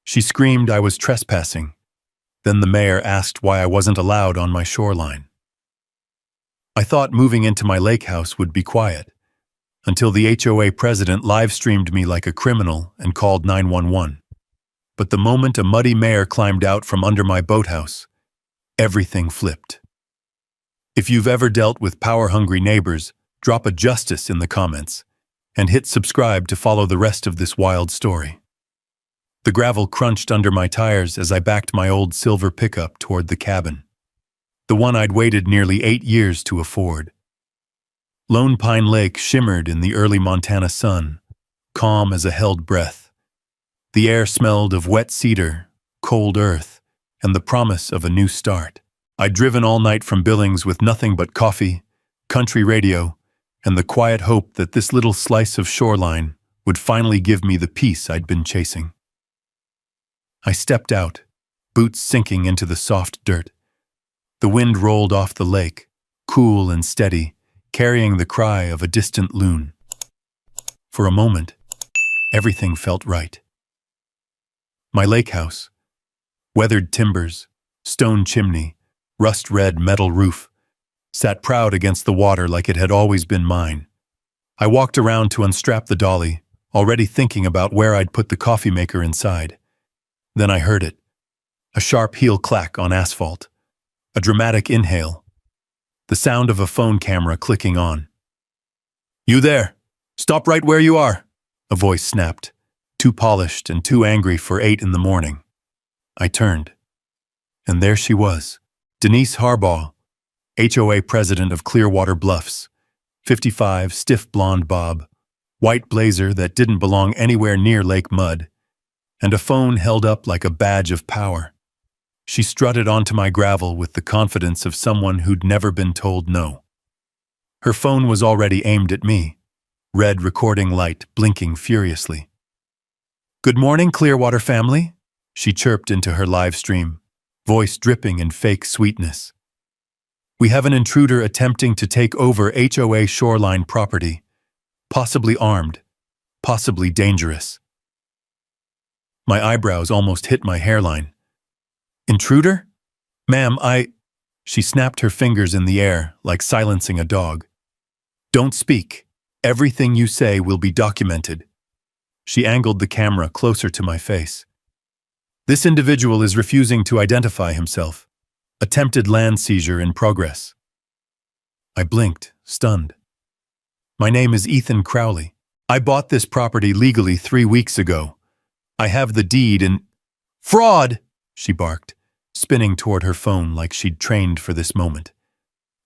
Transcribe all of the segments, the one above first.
She screamed I was trespassing. Then the mayor asked why I wasn't allowed on my shoreline. I thought moving into my lake house would be quiet, until the HOA president live-streamed me like a criminal and called 911. But the moment a muddy mayor climbed out from under my boathouse, everything flipped. If you've ever dealt with power-hungry neighbors, drop a justice in the comments and hit subscribe to follow the rest of this wild story. The gravel crunched under my tires as I backed my old silver pickup toward the cabin, the one I'd waited nearly 8 years to afford. Lone Pine Lake shimmered in the early Montana sun, calm as a held breath. The air smelled of wet cedar, cold earth, and the promise of a new start. I'd driven all night from Billings with nothing but coffee, country radio, and the quiet hope that this little slice of shoreline would finally give me the peace I'd been chasing. I stepped out, boots sinking into the soft dirt. The wind rolled off the lake, cool and steady, carrying the cry of a distant loon. For a moment, everything felt right. My lake house, weathered timbers, stone chimney, rust-red metal roof, sat proud against the water like it had always been mine. I walked around to unstrap the dolly, already thinking about where I'd put the coffee maker inside. Then I heard it, a sharp heel clack on asphalt, a dramatic inhale, the sound of a phone camera clicking on. "You there! Stop right where you are!" a voice snapped, too polished and too angry for 8 in the morning. I turned, and there she was, Denise Harbaugh, HOA president of Clearwater Bluffs, 55, stiff blonde bob, white blazer that didn't belong anywhere near lake mud, and a phone held up like a badge of power. She strutted onto my gravel with the confidence of someone who'd never been told no. Her phone was already aimed at me, red recording light blinking furiously. "Good morning, Clearwater family," she chirped into her live stream, voice dripping in fake sweetness. "We have an intruder attempting to take over HOA shoreline property, possibly armed, possibly dangerous." My eyebrows almost hit my hairline. "Intruder? Ma'am, She snapped her fingers in the air like silencing a dog. "Don't speak. Everything you say will be documented." She angled the camera closer to my face. "This individual is refusing to identify himself. Attempted land seizure in progress." I blinked, stunned. "My name is Ethan Crowley. I bought this property legally 3 weeks ago. I have the deed and—" "Fraud!" she barked, spinning toward her phone like she'd trained for this moment.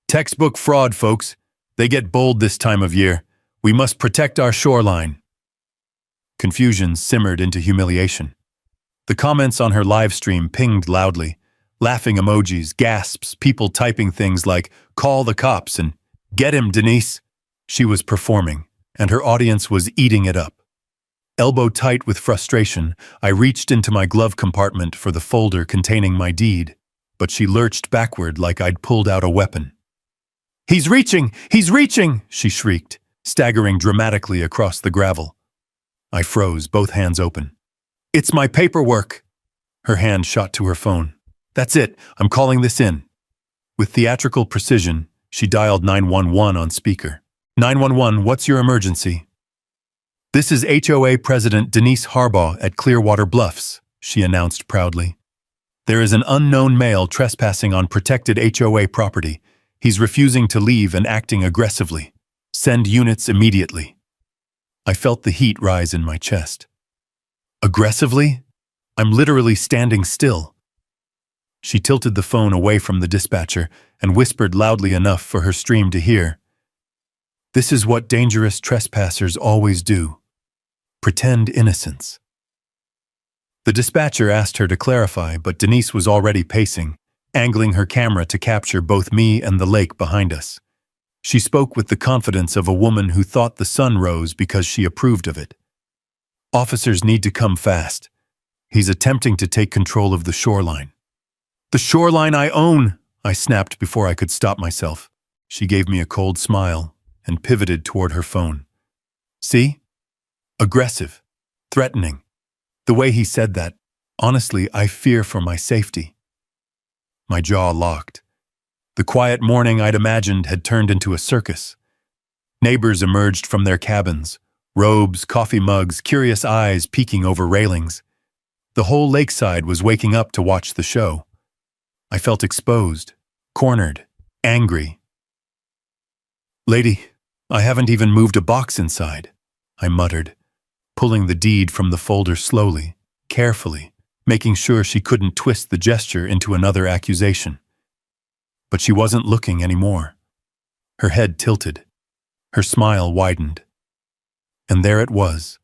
"Textbook fraud, folks. They get bold this time of year. We must protect our shoreline." Confusion simmered into humiliation. The comments on her live stream pinged loudly, laughing emojis, gasps, people typing things like, "Call the cops" and "Get him, Denise." She was performing, and her audience was eating it up. Elbow tight with frustration, I reached into my glove compartment for the folder containing my deed, but she lurched backward like I'd pulled out a weapon. "He's reaching! He's reaching!" she shrieked, staggering dramatically across the gravel. I froze, both hands open. "It's my paperwork!" Her hand shot to her phone. "That's it, I'm calling this in." With theatrical precision, she dialed 911 on speaker. "911, what's your emergency?" "This is HOA President Denise Harbaugh at Clearwater Bluffs," she announced proudly. "There is an unknown male trespassing on protected HOA property. He's refusing to leave and acting aggressively. Send units immediately." I felt the heat rise in my chest. Aggressively? I'm literally standing still. She tilted the phone away from the dispatcher and whispered loudly enough for her stream to hear. "This is what dangerous trespassers always do. Pretend innocence." The dispatcher asked her to clarify, but Denise was already pacing, angling her camera to capture both me and the lake behind us. She spoke with the confidence of a woman who thought the sun rose because she approved of it. "Officers need to come fast. He's attempting to take control of the shoreline." "The shoreline I own!" I snapped before I could stop myself. She gave me a cold smile and pivoted toward her phone. "See? Aggressive. Threatening. The way he said that, Honestly, I fear for my safety. My jaw locked. The quiet morning I'd imagined had turned into a circus. Neighbors emerged from their cabins, robes, coffee mugs, curious eyes peeking over railings. The whole lakeside was waking up to watch the show. I felt exposed, cornered, angry. "Lady, I haven't even moved a box inside," I muttered, pulling the deed from the folder slowly, carefully, making sure she couldn't twist the gesture into another accusation. But she wasn't looking anymore. Her head tilted. Her smile widened. And there it was,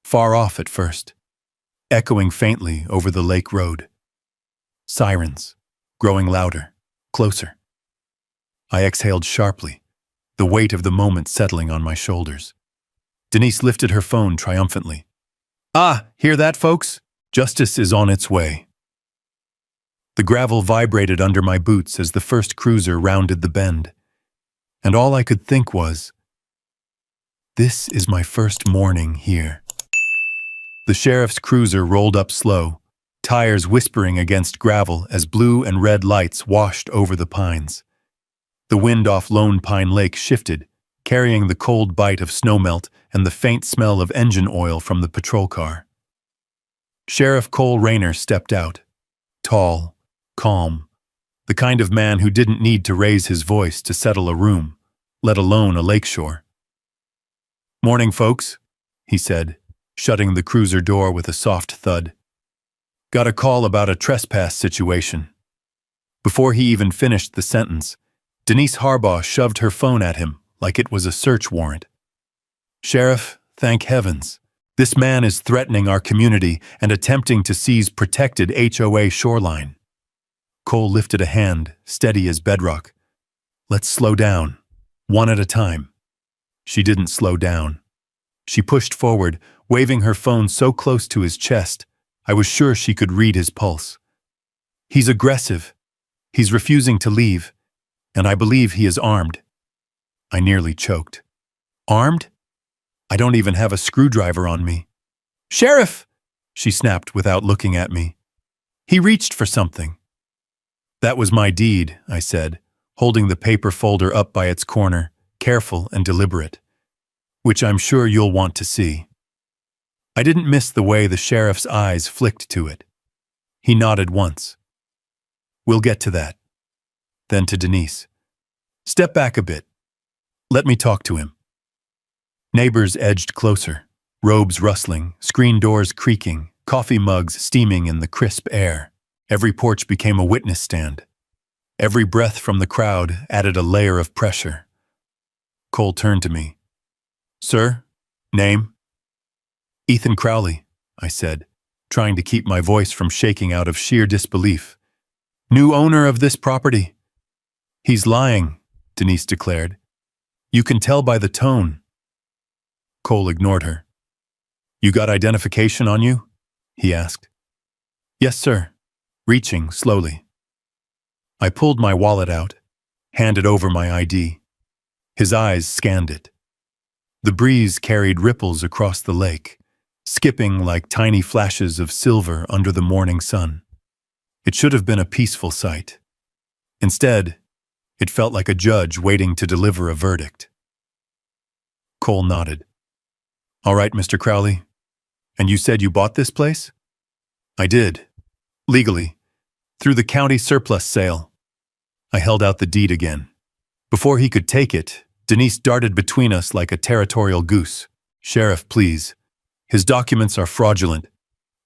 far off at first, echoing faintly over the lake road. Sirens, growing louder, closer. I exhaled sharply, the weight of the moment settling on my shoulders. Denise lifted her phone triumphantly. "Ah, hear that, folks? Justice is on its way." The gravel vibrated under my boots as the first cruiser rounded the bend. And all I could think was, this is my first morning here. The sheriff's cruiser rolled up slow, tires whispering against gravel as blue and red lights washed over the pines. The wind off Lone Pine Lake shifted, carrying the cold bite of snowmelt and the faint smell of engine oil from the patrol car. Sheriff Cole Rayner stepped out, tall, calm, the kind of man who didn't need to raise his voice to settle a room, let alone a lakeshore. "Morning, folks," he said, shutting the cruiser door with a soft thud. "Got a call about a trespass situation." Before he even finished the sentence, Denise Harbaugh shoved her phone at him like it was a search warrant. "Sheriff, thank heavens. This man is threatening our community and attempting to seize protected HOA shoreline." Cole lifted a hand, steady as bedrock. "Let's slow down, one at a time." She didn't slow down. She pushed forward, waving her phone so close to his chest, I was sure she could read his pulse. "He's aggressive. He's refusing to leave, and I believe he is armed." I nearly choked. "Armed? I don't even have a screwdriver on me." "Sheriff!" she snapped without looking at me. "He reached for something." "That was my deed," I said, holding the paper folder up by its corner, careful and deliberate, "which I'm sure you'll want to see." I didn't miss the way the sheriff's eyes flicked to it. He nodded once. "We'll get to that." Then to Denise. "Step back a bit. Let me talk to him." Neighbors edged closer, robes rustling, screen doors creaking, coffee mugs steaming in the crisp air. Every porch became a witness stand. Every breath from the crowd added a layer of pressure. Cole turned to me. "Sir, name?" "Ethan Crowley," I said, trying to keep my voice from shaking out of sheer disbelief. "New owner of this property." "He's lying," Denise declared. "You can tell by the tone." Cole ignored her. "You got identification on you?" he asked. "Yes, sir," reaching slowly. I pulled my wallet out, handed over my ID. His eyes scanned it. The breeze carried ripples across the lake, skipping like tiny flashes of silver under the morning sun. It should have been a peaceful sight. Instead, it felt like a judge waiting to deliver a verdict. Cole nodded. "All right, Mr. Crowley. And you said you bought this place?" "I did. Legally. Through the county surplus sale." I held out the deed again. Before he could take it, Denise darted between us like a territorial goose. "Sheriff, please. His documents are fraudulent.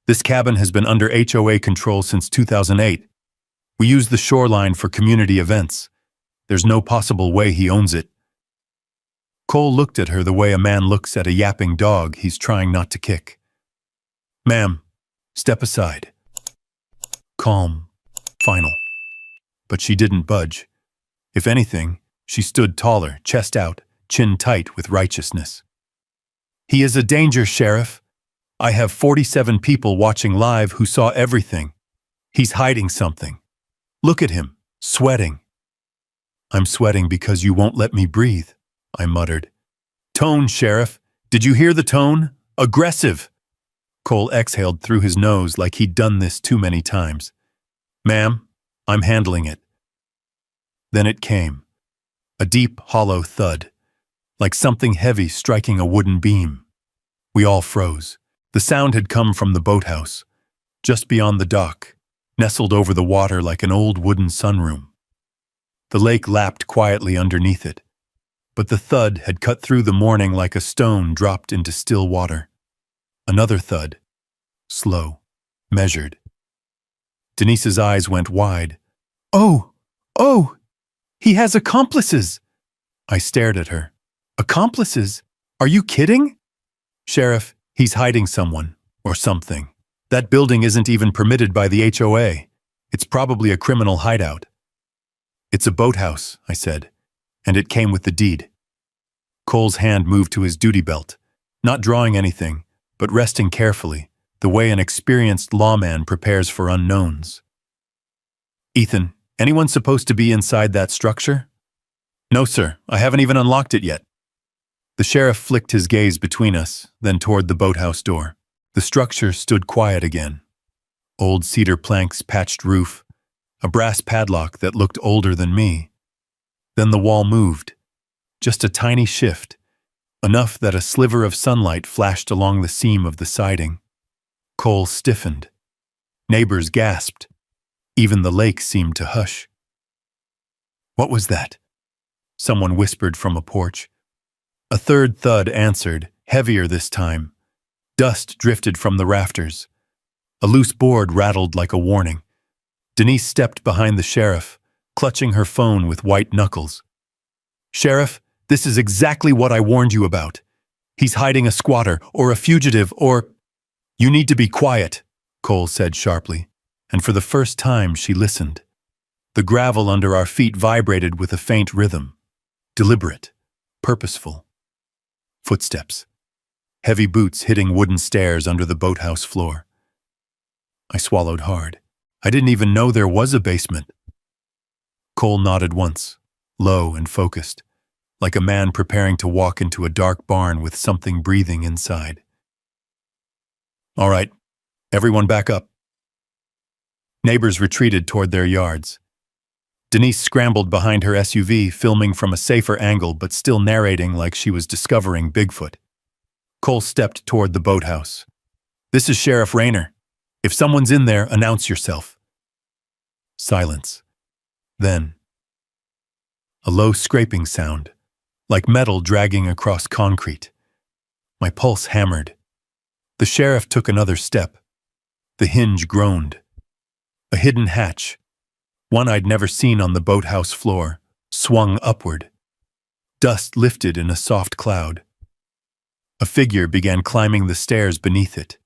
This cabin has been under HOA control since 2008. We use the shoreline for community events. There's no possible way he owns it." Cole looked at her the way a man looks at a yapping dog he's trying not to kick. "Ma'am, step aside." Calm. Final. But she didn't budge. If anything, she stood taller, chest out, chin tight with righteousness. "He is a danger, Sheriff. I have 47 people watching live who saw everything. He's hiding something. Look at him, sweating." "I'm sweating because you won't let me breathe," I muttered. "Tone, Sheriff. Did you hear the tone? Aggressive." Cole exhaled through his nose like he'd done this too many times. "Ma'am, I'm handling it." Then it came. A deep, hollow thud, like something heavy striking a wooden beam. We all froze. The sound had come from the boathouse, just beyond the dock, nestled over the water like an old wooden sunroom. The lake lapped quietly underneath it, but the thud had cut through the morning like a stone dropped into still water. Another thud. Slow. Measured. Denise's eyes went wide. "Oh! Oh! He has accomplices!" I stared at her. "Accomplices? Are you kidding?" "Sheriff, he's hiding someone, or something. That building isn't even permitted by the HOA. It's probably a criminal hideout." "It's a boathouse," I said, "and it came with the deed." Cole's hand moved to his duty belt, not drawing anything, but resting carefully, the way an experienced lawman prepares for unknowns. "Ethan, anyone supposed to be inside that structure?" "No, sir. I haven't even unlocked it yet." The sheriff flicked his gaze between us, then toward the boathouse door. The structure stood quiet again. Old cedar planks, patched roof, a brass padlock that looked older than me. Then the wall moved. Just a tiny shift, enough that a sliver of sunlight flashed along the seam of the siding. Cole stiffened. Neighbors gasped. Even the lake seemed to hush. "What was that?" someone whispered from a porch. A third thud answered, heavier this time. Dust drifted from the rafters. A loose board rattled like a warning. Denise stepped behind the sheriff, clutching her phone with white knuckles. "Sheriff, this is exactly what I warned you about. He's hiding a squatter, or a fugitive, or—" "You need to be quiet," Cole said sharply, and for the first time she listened. The gravel under our feet vibrated with a faint rhythm. Deliberate, purposeful. Footsteps. Heavy boots hitting wooden stairs under the boathouse floor. I swallowed hard. I didn't even know there was a basement. Cole nodded once, low and focused, like a man preparing to walk into a dark barn with something breathing inside. "All right, everyone back up." Neighbors retreated toward their yards. Denise scrambled behind her SUV, filming from a safer angle but still narrating like she was discovering Bigfoot. Cole stepped toward the boathouse. "This is Sheriff Rayner. If someone's in there, announce yourself." Silence. Then, a low scraping sound, like metal dragging across concrete. My pulse hammered. The sheriff took another step. The hinge groaned. A hidden hatch, one I'd never seen on the boathouse floor, swung upward. Dust lifted in a soft cloud. A figure began climbing the stairs beneath it,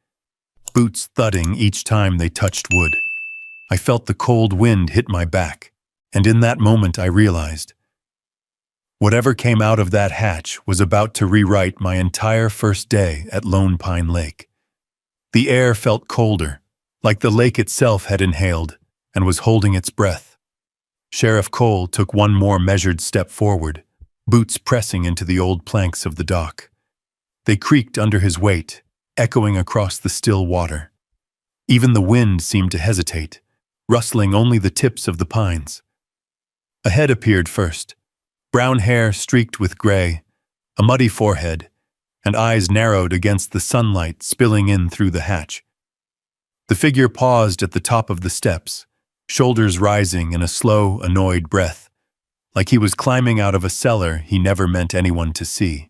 boots thudding each time they touched wood. I felt the cold wind hit my back, and in that moment I realized whatever came out of that hatch was about to rewrite my entire first day at Lone Pine Lake. The air felt colder, like the lake itself had inhaled and was holding its breath. Sheriff Cole took one more measured step forward, boots pressing into the old planks of the dock. They creaked under his weight, echoing across the still water. Even the wind seemed to hesitate, rustling only the tips of the pines. A head appeared first, brown hair streaked with gray, a muddy forehead, and eyes narrowed against the sunlight spilling in through the hatch. The figure paused at the top of the steps, shoulders rising in a slow, annoyed breath, like he was climbing out of a cellar he never meant anyone to see.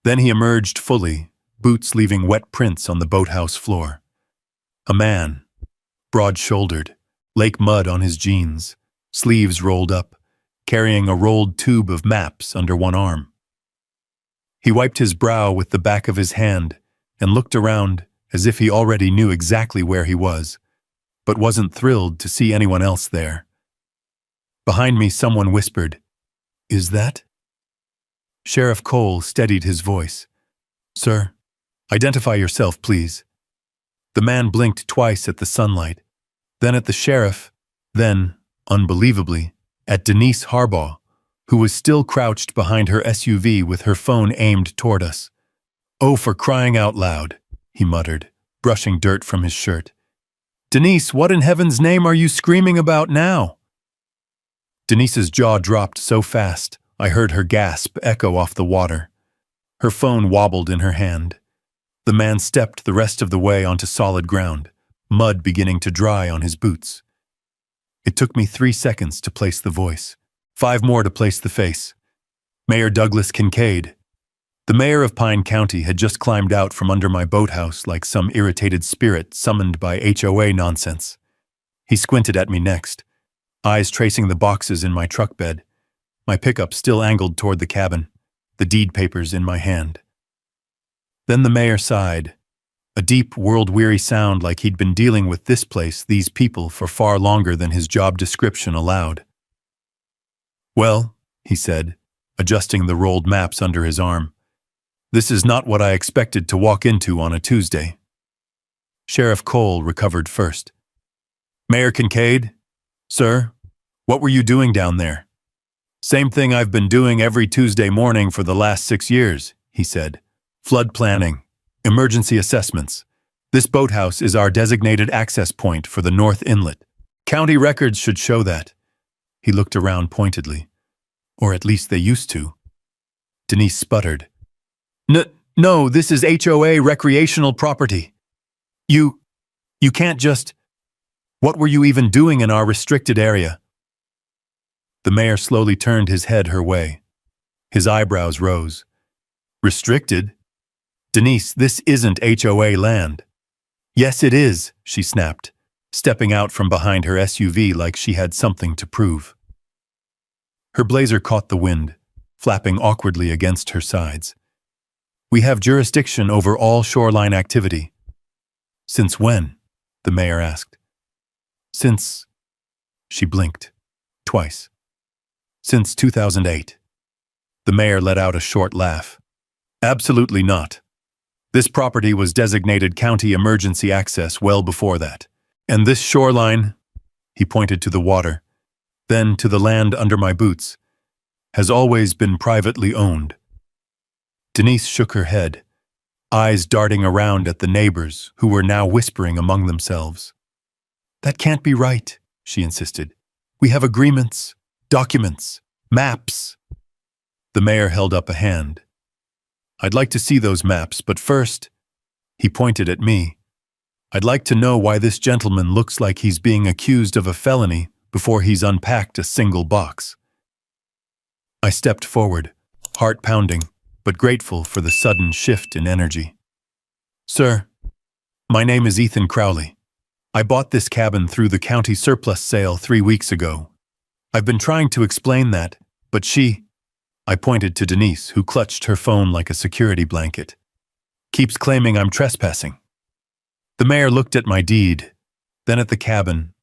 Then he emerged fully, boots leaving wet prints on the boathouse floor. A man, broad-shouldered, lake mud on his jeans, sleeves rolled up, carrying a rolled tube of maps under one arm. He wiped his brow with the back of his hand and looked around as if he already knew exactly where he was, but wasn't thrilled to see anyone else there. Behind me, someone whispered, "Is that?" Sheriff Cole steadied his voice. "Sir, identify yourself, please." The man blinked twice at the sunlight, then at the sheriff, then, unbelievably, at Denise Harbaugh, who was still crouched behind her SUV with her phone aimed toward us. "Oh, for crying out loud. he muttered, brushing dirt from his shirt. Denise, what in heaven's name are you screaming about now? Denise's jaw dropped so fast, I heard her gasp echo off the water. Her phone wobbled in her hand. The man stepped the rest of the way onto solid ground, mud beginning to dry on his boots. It took me 3 seconds to place the voice, 5 more to place the face. Mayor Douglas Kincaid. The mayor of Pine County had just climbed out from under my boathouse like some irritated spirit summoned by HOA nonsense. He squinted at me next, eyes tracing the boxes in my truck bed, my pickup still angled toward the cabin, the deed papers in my hand. Then the mayor sighed, a deep, world-weary sound like he'd been dealing with this place, these people, for far longer than his job description allowed. Well, he said, adjusting the rolled maps under his arm, this is not what I expected to walk into on a Tuesday. Sheriff Cole recovered first. Mayor Kincaid? Sir, what were you doing down there? Same thing I've been doing every Tuesday morning for the last 6 years, he said. Flood planning, emergency assessments. This boathouse is our designated access point for the North Inlet. County records should show that. He looked around pointedly. Or at least they used to. Denise sputtered. No, this is HOA recreational property. You can't just... What were you even doing in our restricted area? The mayor slowly turned his head her way. His eyebrows rose. Restricted? Denise, this isn't HOA land. Yes, it is, she snapped, stepping out from behind her SUV like she had something to prove. Her blazer caught the wind, flapping awkwardly against her sides. We have jurisdiction over all shoreline activity. Since when? The mayor asked. Since... She blinked. Twice. Since 2008. The mayor let out a short laugh. Absolutely not. This property was designated county emergency access well before that. And this shoreline, he pointed to the water, then to the land under my boots, has always been privately owned. Denise shook her head, eyes darting around at the neighbors who were now whispering among themselves. That can't be right, she insisted. We have agreements, documents, maps. The mayor held up a hand. I'd like to see those maps, but first, he pointed at me. I'd like to know why this gentleman looks like he's being accused of a felony before he's unpacked a single box. I stepped forward, heart pounding, but grateful for the sudden shift in energy. Sir, my name is Ethan Crowley. I bought this cabin through the county surplus sale 3 weeks ago. I've been trying to explain that, but I pointed to Denise, who clutched her phone like a security blanket, keeps claiming I'm trespassing. The mayor looked at my deed, then at the cabin,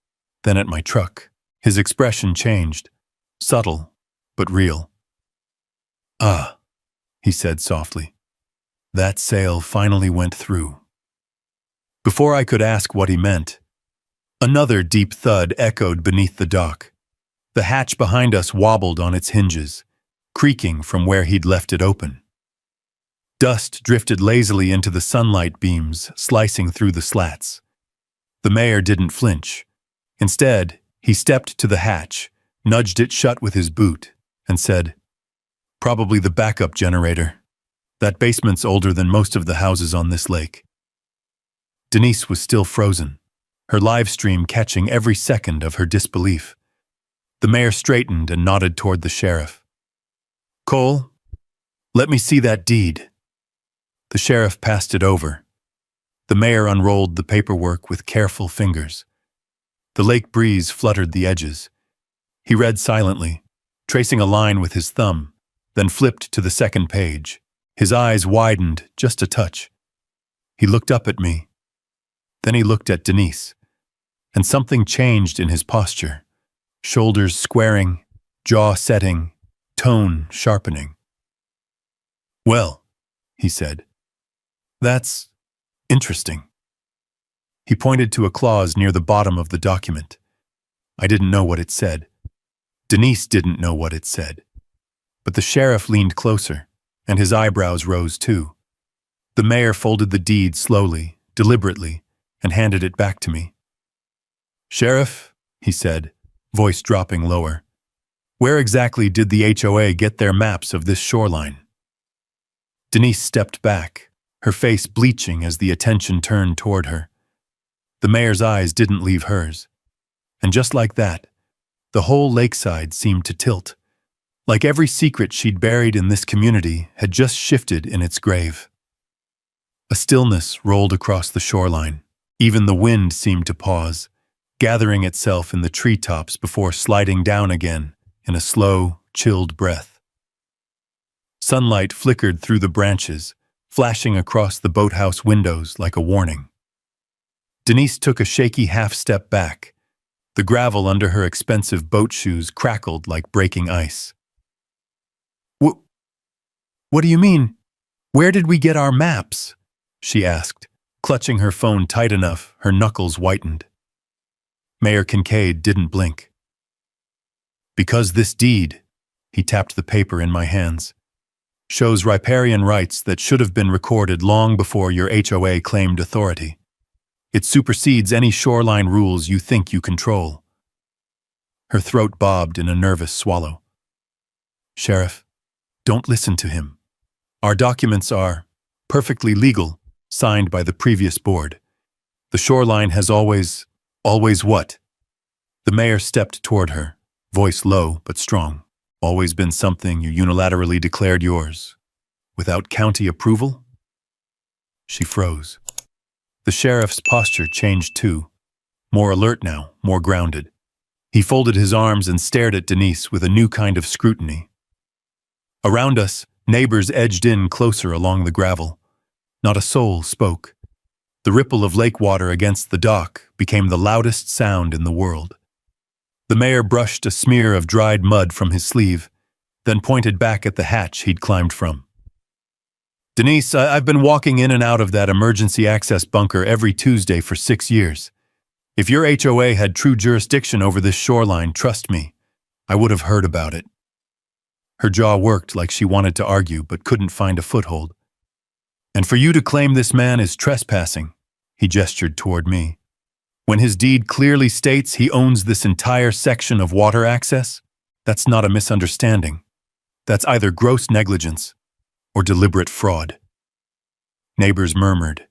then at my truck. His expression changed, subtle, but real. Ah, he said softly. That sale finally went through. Before I could ask what he meant, another deep thud echoed beneath the dock. The hatch behind us wobbled on its hinges, creaking from where he'd left it open. Dust drifted lazily into the sunlight beams, slicing through the slats. The mayor didn't flinch. Instead, he stepped to the hatch, nudged it shut with his boot, and said, "Probably the backup generator. That basement's older than most of the houses on this lake." Denise was still frozen, her live stream catching every second of her disbelief. The mayor straightened and nodded toward the sheriff. "Cole, let me see that deed." The sheriff passed it over. The mayor unrolled the paperwork with careful fingers. The lake breeze fluttered the edges. He read silently, tracing a line with his thumb, then flipped to the second page. His eyes widened just a touch. He looked up at me. Then he looked at Denise, and something changed in his posture. Shoulders squaring, jaw setting, tone sharpening. "Well," he said, "that's interesting." He pointed to a clause near the bottom of the document. I didn't know what it said. Denise didn't know what it said. But the sheriff leaned closer, and his eyebrows rose too. The mayor folded the deed slowly, deliberately, and handed it back to me. "Sheriff," he said, voice dropping lower, "where exactly did the HOA get their maps of this shoreline?" Denise stepped back, her face bleaching as the attention turned toward her. The mayor's eyes didn't leave hers. And just like that, the whole lakeside seemed to tilt, like every secret she'd buried in this community had just shifted in its grave. A stillness rolled across the shoreline. Even the wind seemed to pause, gathering itself in the treetops before sliding down again in a slow, chilled breath. Sunlight flickered through the branches, flashing across the boathouse windows like a warning. Denise took a shaky half-step back. The gravel under her expensive boat shoes crackled like breaking ice. What do you mean? Where did we get our maps?" she asked, clutching her phone tight enough her knuckles whitened. Mayor Kincaid didn't blink. "Because this deed," he tapped the paper in my hands, "shows riparian rights that should have been recorded long before your HOA claimed authority. It supersedes any shoreline rules you think you control." Her throat bobbed in a nervous swallow. "Sheriff, don't listen to him. Our documents are perfectly legal, signed by the previous board. The shoreline has always what?" The mayor stepped toward her, voice low but strong. "Always been something you unilaterally declared yours, without county approval?" She froze. The sheriff's posture changed too, more alert now, more grounded. He folded his arms and stared at Denise with a new kind of scrutiny. Around us, neighbors edged in closer along the gravel. Not a soul spoke. The ripple of lake water against the dock became the loudest sound in the world. The mayor brushed a smear of dried mud from his sleeve, then pointed back at the hatch he'd climbed from. "Denise, I've been walking in and out of that emergency access bunker every Tuesday for 6 years. If your HOA had true jurisdiction over this shoreline, trust me, I would have heard about it." Her jaw worked like she wanted to argue but couldn't find a foothold. "And for you to claim this man is trespassing," he gestured toward me, "when his deed clearly states he owns this entire section of water access, that's not a misunderstanding. That's either gross negligence or deliberate fraud." Neighbors murmured.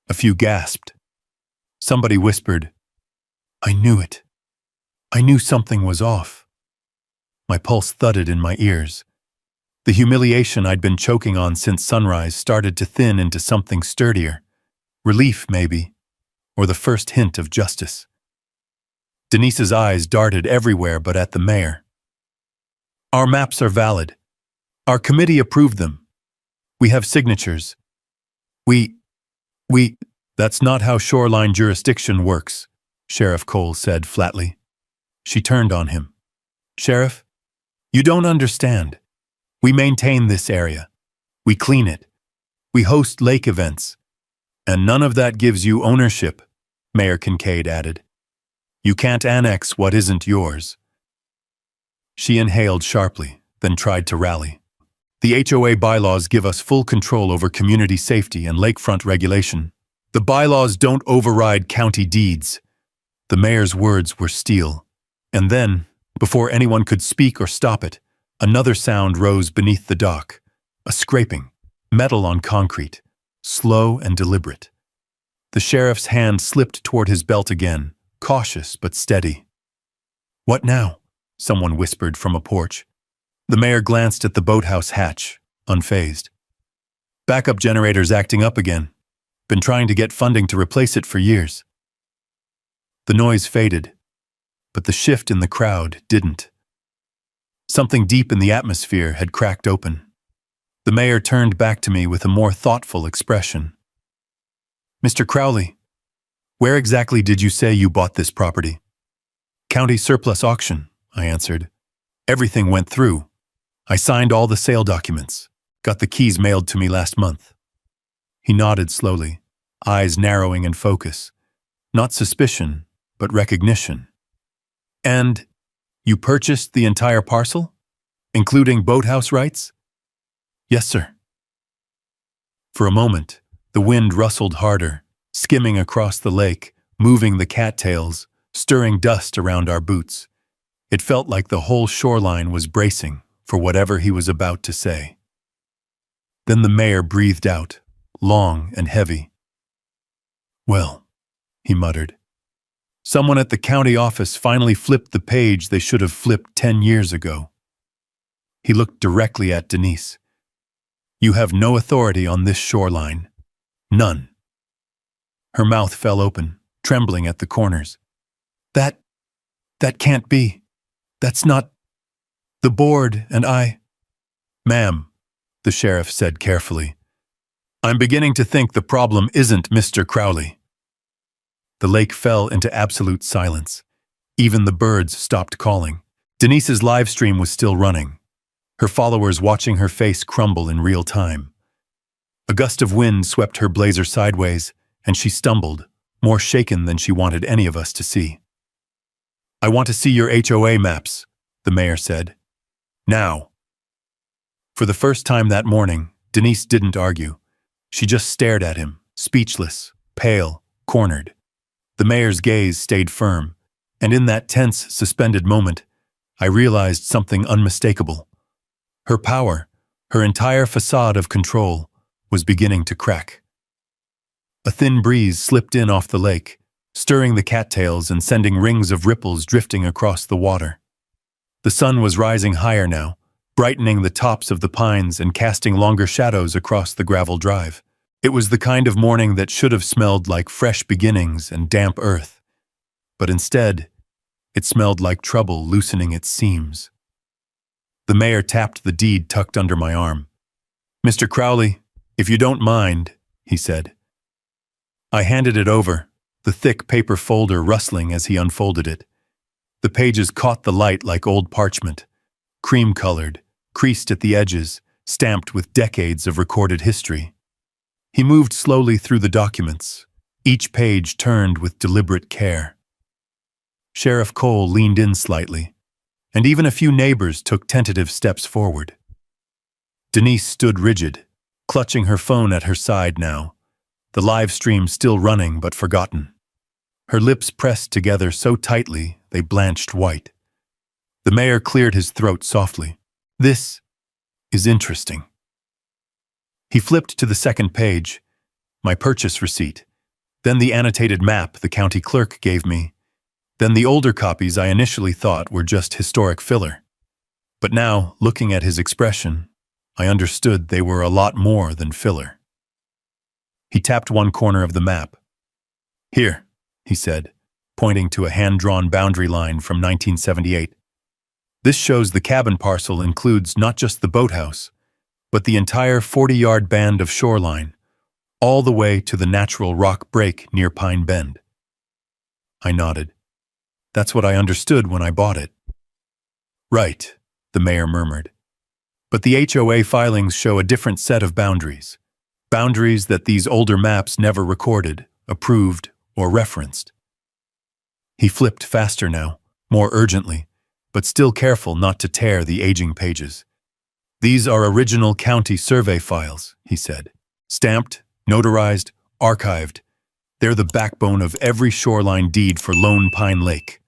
A few gasped. Somebody whispered, "I knew it. I knew something was off." My pulse thudded in my ears. The humiliation I'd been choking on since sunrise started to thin into something sturdier. Relief, maybe, or the first hint of justice. Denise's eyes darted everywhere but at the mayor. "Our maps are valid. Our committee approved them. We have signatures. We, That's not how shoreline jurisdiction works," Sheriff Cole said flatly. She turned on him. "Sheriff, you don't understand. We maintain this area. We clean it. We host lake events. And none of that gives you ownership," Mayor Kincaid added. "You can't annex what isn't yours." She inhaled sharply, then tried to rally. "The HOA bylaws give us full control over community safety and lakefront regulation. The bylaws don't override county deeds." The mayor's words were steel. And then, before anyone could speak or stop it, another sound rose beneath the dock. A scraping, metal on concrete, slow and deliberate. The sheriff's hand slipped toward his belt again, cautious but steady. "What now?" someone whispered from a porch. The mayor glanced at the boathouse hatch, unfazed. "Backup generator's acting up again. Been trying to get funding to replace it for years." The noise faded, but the shift in the crowd didn't. Something deep in the atmosphere had cracked open. The mayor turned back to me with a more thoughtful expression. "Mr. Crowley, where exactly did you say you bought this property?" "County surplus auction," I answered. "Everything went through. I signed all the sale documents, got the keys mailed to me last month." He nodded slowly, eyes narrowing in focus. Not suspicion, but recognition. "And you purchased the entire parcel, including boathouse rights?" "Yes, sir." For a moment, the wind rustled harder, skimming across the lake, moving the cattails, stirring dust around our boots. It felt like the whole shoreline was bracing for whatever he was about to say. Then the mayor breathed out, long and heavy. "Well," he muttered. "Someone at the county office finally flipped the page they should have flipped 10 years ago." He looked directly at Denise. "You have no authority on this shoreline. None." Her mouth fell open, trembling at the corners. That can't be. That's not... The board and I..." "Ma'am," the sheriff said carefully, "I'm beginning to think the problem isn't Mr. Crowley." The lake fell into absolute silence. Even the birds stopped calling. Denise's live stream was still running, her followers watching her face crumble in real time. A gust of wind swept her blazer sideways, and she stumbled, more shaken than she wanted any of us to see. "I want to see your HOA maps," the mayor said. "Now." For the first time that morning, Denise didn't argue. She just stared at him, speechless, pale, cornered. The mayor's gaze stayed firm, and in that tense, suspended moment, I realized something unmistakable. Her power, her entire facade of control, was beginning to crack. A thin breeze slipped in off the lake, stirring the cattails and sending rings of ripples drifting across the water. The sun was rising higher now, brightening the tops of the pines and casting longer shadows across the gravel drive. It was the kind of morning that should have smelled like fresh beginnings and damp earth. But instead, it smelled like trouble loosening its seams. The mayor tapped the deed tucked under my arm. "Mr. Crowley, if you don't mind," he said. I handed it over, the thick paper folder rustling as he unfolded it. The pages caught the light like old parchment, cream-colored, creased at the edges, stamped with decades of recorded history. He moved slowly through the documents, each page turned with deliberate care. Sheriff Cole leaned in slightly, and even a few neighbors took tentative steps forward. Denise stood rigid, clutching her phone at her side now, the live stream still running but forgotten. Her lips pressed together so tightly they blanched white. The mayor cleared his throat softly. "This is interesting." He flipped to the second page, my purchase receipt, then the annotated map the county clerk gave me, then the older copies I initially thought were just historic filler. But now, looking at his expression, I understood they were a lot more than filler. He tapped one corner of the map. "Here," he said, pointing to a hand-drawn boundary line from 1978. "This shows the cabin parcel includes not just the boathouse, but the entire 40-yard band of shoreline, all the way to the natural rock break near Pine Bend." I nodded. "That's what I understood when I bought it." "Right," the mayor murmured. "But the HOA filings show a different set of boundaries. Boundaries that these older maps never recorded, approved, or referenced." He flipped faster now, more urgently, but still careful not to tear the aging pages. "These are original county survey files," he said. "Stamped, notarized, archived. They're the backbone of every shoreline deed for Lone Pine Lake."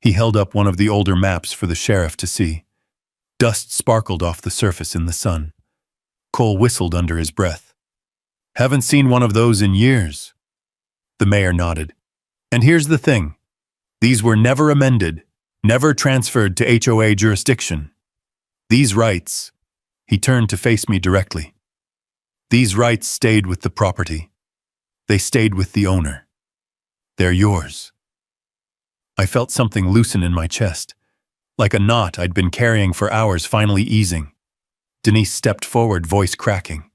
He held up one of the older maps for the sheriff to see. Dust sparkled off the surface in the sun. Cole whistled under his breath. "Haven't seen one of those in years." The mayor nodded. "And here's the thing. These were never amended, never transferred to HOA jurisdiction. These rights..." He turned to face me directly. "These rights stayed with the property. They stayed with the owner. They're yours." I felt something loosen in my chest, like a knot I'd been carrying for hours finally easing. Denise stepped forward, voice cracking.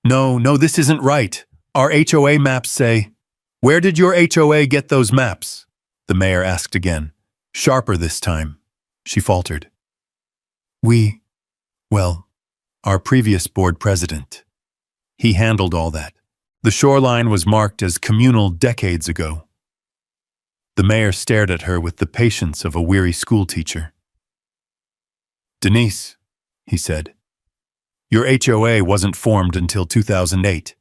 No, this isn't right. Our HOA maps say..." "Where did your HOA get those maps?" the mayor asked again, sharper this time. She faltered. Well, our previous board president. He handled all that. The shoreline was marked as communal decades ago." The mayor stared at her with the patience of a weary schoolteacher. "Denise," he said, Your HOA wasn't formed until 2008.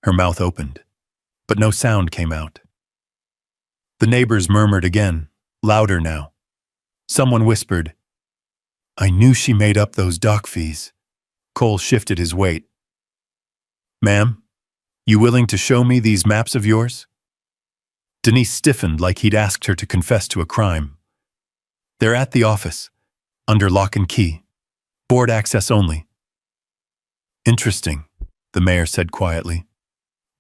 Her mouth opened, but no sound came out. The neighbors murmured again, louder now. Someone whispered, "I knew she made up those dock fees." Cole shifted his weight. "Ma'am, you willing to show me these maps of yours?" Denise stiffened like he'd asked her to confess to a crime. "They're at the office, under lock and key. Board access only." "Interesting," the mayor said quietly.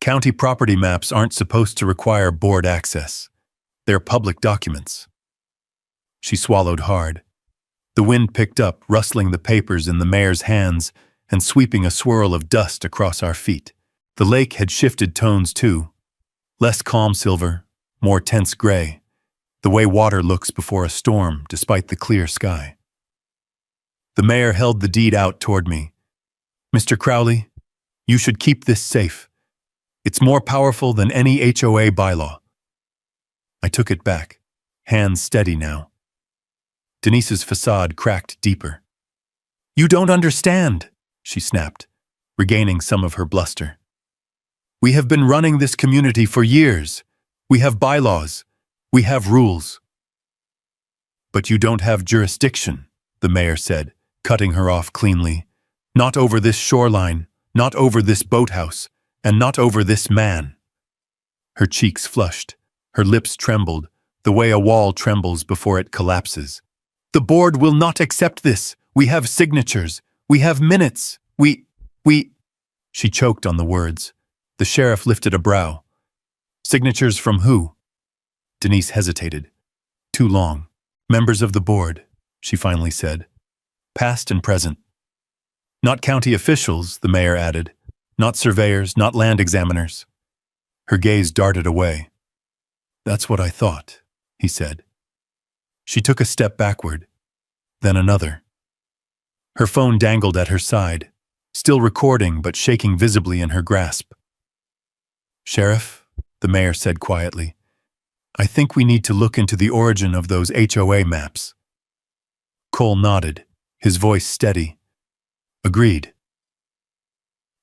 "County property maps aren't supposed to require board access. They're public documents." She swallowed hard. The wind picked up, rustling the papers in the mayor's hands and sweeping a swirl of dust across our feet. The lake had shifted tones too. Less calm silver, more tense gray, the way water looks before a storm despite the clear sky. The mayor held the deed out toward me. "Mr. Crowley, you should keep this safe. It's more powerful than any HOA bylaw." I took it back, hands steady now. Denise's facade cracked deeper. "You don't understand," she snapped, regaining some of her bluster. "We have been running this community for years. We have bylaws. We have rules." "But you don't have jurisdiction," the mayor said, cutting her off cleanly. "Not over this shoreline, not over this boathouse, and not over this man." Her cheeks flushed, her lips trembled, the way a wall trembles before it collapses. "The board will not accept this. We have signatures. We have minutes. We... She choked on the words. The sheriff lifted a brow. "Signatures from who?" Denise hesitated. "Too long. Members of the board," she finally said. "Past and present." "Not county officials," the mayor added. "Not surveyors, not land examiners." Her gaze darted away. "That's what I thought," he said. She took a step backward, then another. Her phone dangled at her side, still recording but shaking visibly in her grasp. "Sheriff," the mayor said quietly, "I think we need to look into the origin of those HOA maps." Cole nodded, his voice steady. "Agreed."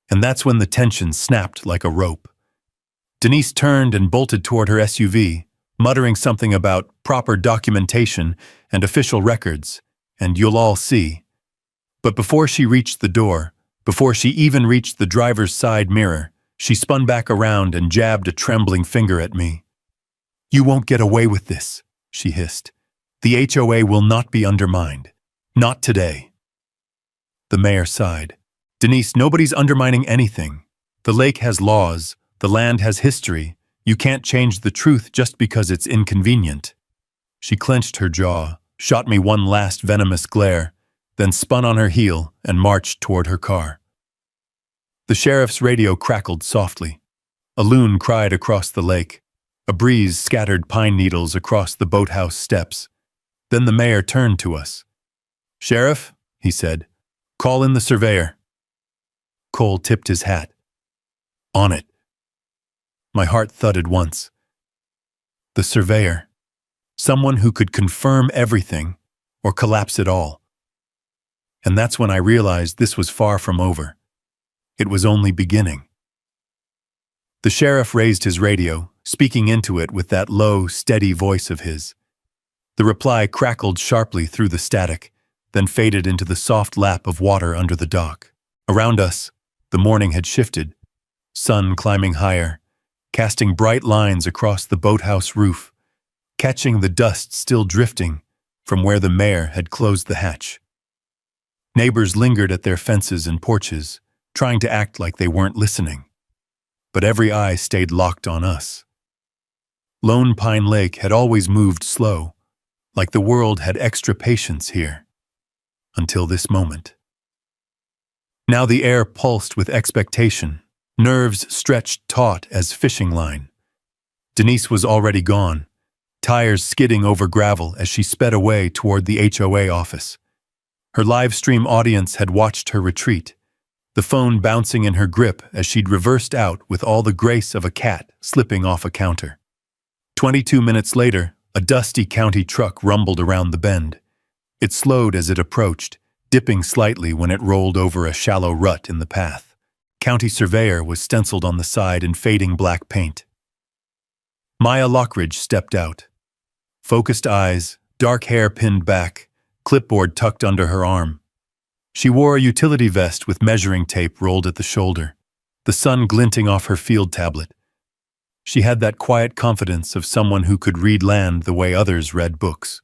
And that's when the tension snapped like a rope. Denise turned and bolted toward her SUV, muttering something about proper documentation and official records, and "you'll all see." But before she reached the door, before she even reached the driver's side mirror, she spun back around and jabbed a trembling finger at me. "You won't get away with this," she hissed. "The HOA will not be undermined. Not today." The mayor sighed. "Denise, nobody's undermining anything. The lake has laws, the land has history. You can't change the truth just because it's inconvenient." She clenched her jaw, shot me one last venomous glare, then spun on her heel and marched toward her car. The sheriff's radio crackled softly. A loon cried across the lake. A breeze scattered pine needles across the boathouse steps. Then the mayor turned to us. "Sheriff," he said, "call in the surveyor." Cole tipped his hat. "On it." My heart thudded once. The surveyor. Someone who could confirm everything or collapse it all. And that's when I realized this was far from over. It was only beginning. The sheriff raised his radio, speaking into it with that low, steady voice of his. The reply crackled sharply through the static, then faded into the soft lap of water under the dock. Around us, the morning had shifted, sun climbing higher, casting bright lines across the boathouse roof, catching the dust still drifting from where the mayor had closed the hatch. Neighbors lingered at their fences and porches, trying to act like they weren't listening. But every eye stayed locked on us. Lone Pine Lake had always moved slow, like the world had extra patience here. Until this moment. Now the air pulsed with expectation, nerves stretched taut as fishing line. Denise was already gone, tires skidding over gravel as she sped away toward the HOA office. Her live stream audience had watched her retreat, the phone bouncing in her grip as she'd reversed out with all the grace of a cat slipping off a counter. 22 minutes later, a dusty county truck rumbled around the bend. It slowed as it approached, dipping slightly when it rolled over a shallow rut in the path. County Surveyor was stenciled on the side in fading black paint. Maya Lockridge stepped out. Focused eyes, dark hair pinned back, clipboard tucked under her arm. She wore a utility vest with measuring tape rolled at the shoulder, the sun glinting off her field tablet. She had that quiet confidence of someone who could read land the way others read books.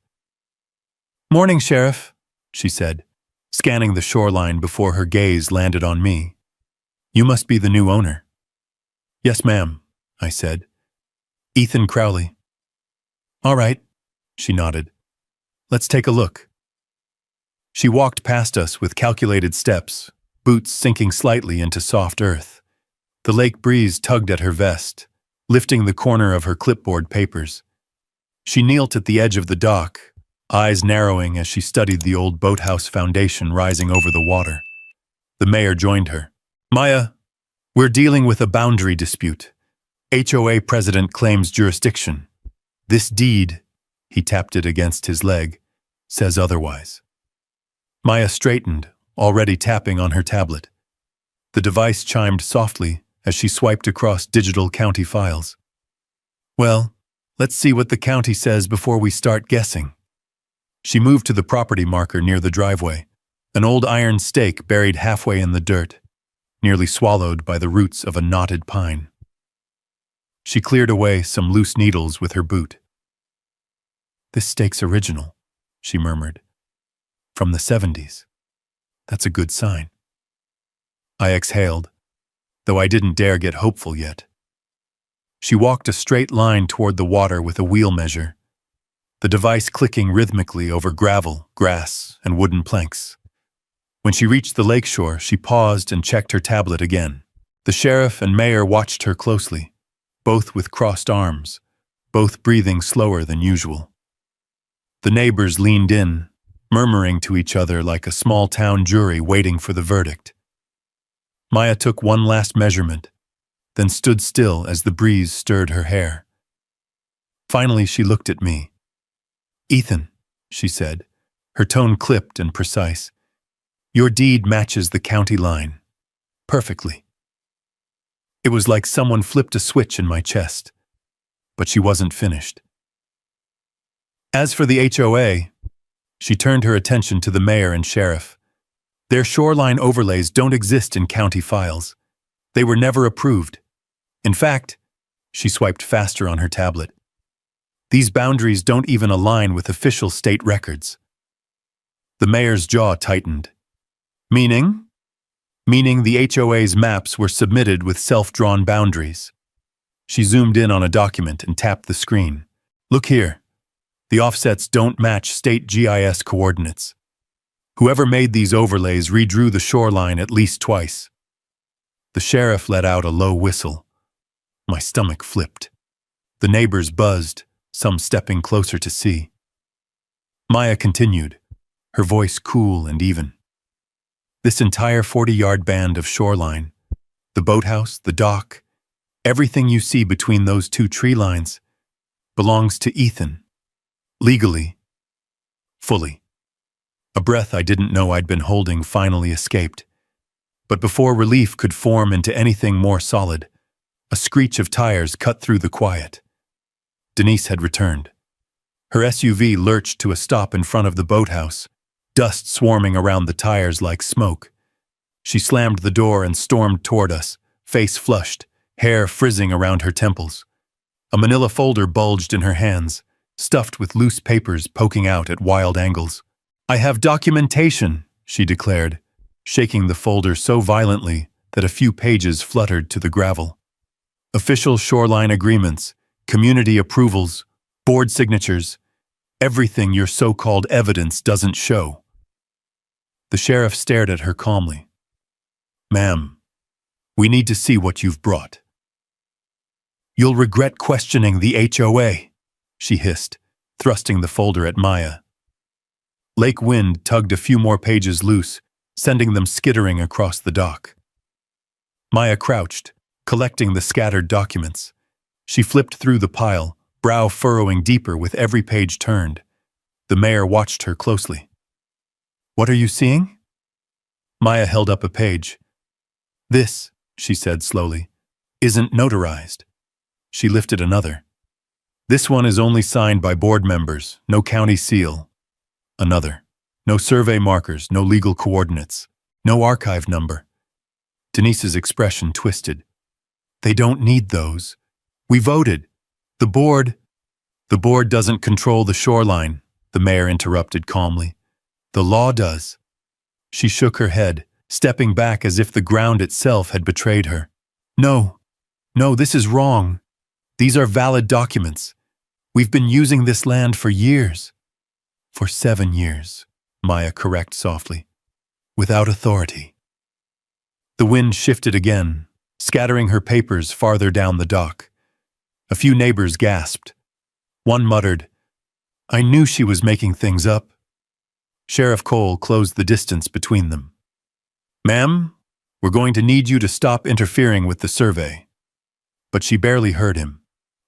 "Morning, Sheriff," she said, scanning the shoreline before her gaze landed on me. "You must be the new owner." "Yes, ma'am," I said. "Ethan Crowley." "All right," she nodded. "Let's take a look." She walked past us with calculated steps, boots sinking slightly into soft earth. The lake breeze tugged at her vest, lifting the corner of her clipboard papers. She knelt at the edge of the dock, eyes narrowing as she studied the old boathouse foundation rising over the water. The mayor joined her. "Maya, we're dealing with a boundary dispute. HOA president claims jurisdiction. This deed," he tapped it against his leg, "says otherwise." Maya straightened, already tapping on her tablet. The device chimed softly as she swiped across digital county files. "Well, let's see what the county says before we start guessing." She moved to the property marker near the driveway, an old iron stake buried halfway in the dirt, nearly swallowed by the roots of a knotted pine. She cleared away some loose needles with her boot. "This stake's original," she murmured. "From the 70s. That's a good sign." I exhaled, though I didn't dare get hopeful yet. She walked a straight line toward the water with a wheel measure, the device clicking rhythmically over gravel, grass, and wooden planks. When she reached the lakeshore, she paused and checked her tablet again. The sheriff and mayor watched her closely, both with crossed arms, both breathing slower than usual. The neighbors leaned in, murmuring to each other like a small-town jury waiting for the verdict. Maya took one last measurement, then stood still as the breeze stirred her hair. Finally, she looked at me. "Ethan," she said, her tone clipped and precise, "your deed matches the county line. Perfectly." It was like someone flipped a switch in my chest, but she wasn't finished. As for the HOA, she turned her attention to the mayor and sheriff. Their shoreline overlays don't exist in county files. They were never approved. In fact, she swiped faster on her tablet, these boundaries don't even align with official state records. The mayor's jaw tightened. Meaning? Meaning the HOA's maps were submitted with self-drawn boundaries. She zoomed in on a document and tapped the screen. "Look here. The offsets don't match state GIS coordinates. Whoever made these overlays redrew the shoreline at least twice." The sheriff let out a low whistle. My stomach flipped. The neighbors buzzed, some stepping closer to see. Maya continued, her voice cool and even. "This entire 40-yard band of shoreline, the boathouse, the dock, everything you see between those two tree lines, belongs to Ethan. Legally. Fully." A breath I didn't know I'd been holding finally escaped. But before relief could form into anything more solid, a screech of tires cut through the quiet. Denise had returned. Her SUV lurched to a stop in front of the boathouse, dust swarming around the tires like smoke. She slammed the door and stormed toward us, face flushed, hair frizzing around her temples. A manila folder bulged in her hands, stuffed with loose papers poking out at wild angles. "I have documentation," she declared, shaking the folder so violently that a few pages fluttered to the gravel. "Official shoreline agreements, community approvals, board signatures, everything your so-called evidence doesn't show." The sheriff stared at her calmly. "Ma'am, we need to see what you've brought." "You'll regret questioning the HOA," she hissed, thrusting the folder at Maya. Lake wind tugged a few more pages loose, sending them skittering across the dock. Maya crouched, collecting the scattered documents. She flipped through the pile, brow furrowing deeper with every page turned. The mayor watched her closely. "What are you seeing?" Maya held up a page. "This," she said slowly, "isn't notarized." She lifted another. "This one is only signed by board members, no county seal." Another. "No survey markers, no legal coordinates, no archive number." Denise's expression twisted. "They don't need those. We voted. The board—" "The board doesn't control the shoreline," the mayor interrupted calmly. "The law does." She shook her head, stepping back as if the ground itself had betrayed her. "No, no, this is wrong. These are valid documents. We've been using this land for years." "For 7 years," Maya corrected softly. "Without authority." The wind shifted again, scattering her papers farther down the dock. A few neighbors gasped. One muttered, "I knew she was making things up." Sheriff Cole closed the distance between them. "Ma'am, we're going to need you to stop interfering with the survey." But she barely heard him.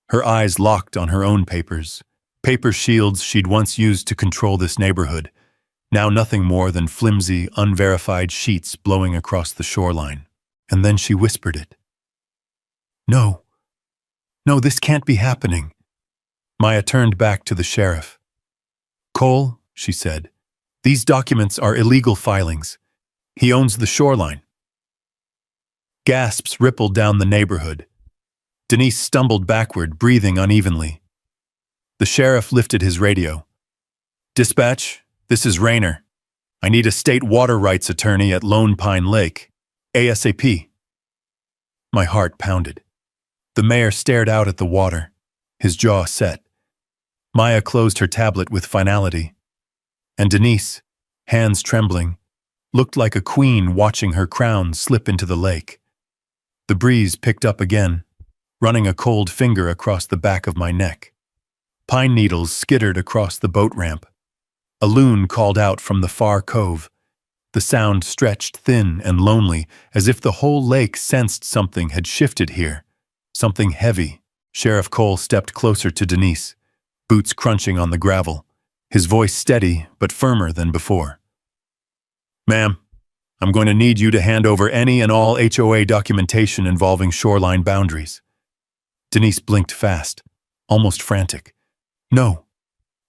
Her eyes locked on her own papers, paper shields she'd once used to control this neighborhood, now nothing more than flimsy, unverified sheets blowing across the shoreline. And then she whispered it. "No, no, this can't be happening." Maya turned back to the sheriff. "Cole," she said, "these documents are illegal filings. He owns the shoreline." Gasps rippled down the neighborhood. Denise stumbled backward, breathing unevenly. The sheriff lifted his radio. "Dispatch, this is Rayner. I need a state water rights attorney at Lone Pine Lake. ASAP." My heart pounded. The mayor stared out at the water, his jaw set. Maya closed her tablet with finality. And Denise, hands trembling, looked like a queen watching her crown slip into the lake. The breeze picked up again, running a cold finger across the back of my neck. Pine needles skittered across the boat ramp. A loon called out from the far cove. The sound stretched thin and lonely, as if the whole lake sensed something had shifted here. Something heavy. Sheriff Cole stepped closer to Denise, boots crunching on the gravel, his voice steady but firmer than before. "Ma'am, I'm going to need you to hand over any and all HOA documentation involving shoreline boundaries." Denise blinked fast, almost frantic. No,